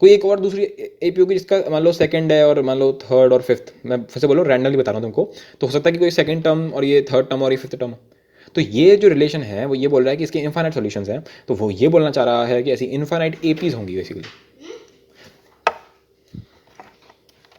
कोई एक और दूसरी एपी होगी जिसका मान लो सेकंड है और मान लो थर्ड और फिफ्थ, मैं फिर से बोलो रैंडमली बता रहा हूँ तुमको, तो हो सकता है कि कोई सेकंड टर्म और ये थर्ड टर्म और ये फिफ्थ टर्म। तो ये जो रिलेशन है वो ये बोल रहा है कि इसके इन्फानाइट सॉल्यूशंस हैं, तो वो ये बोलना चाह रहा है कि ऐसी इन्फानाइट एपीज होंगी बेसिकली।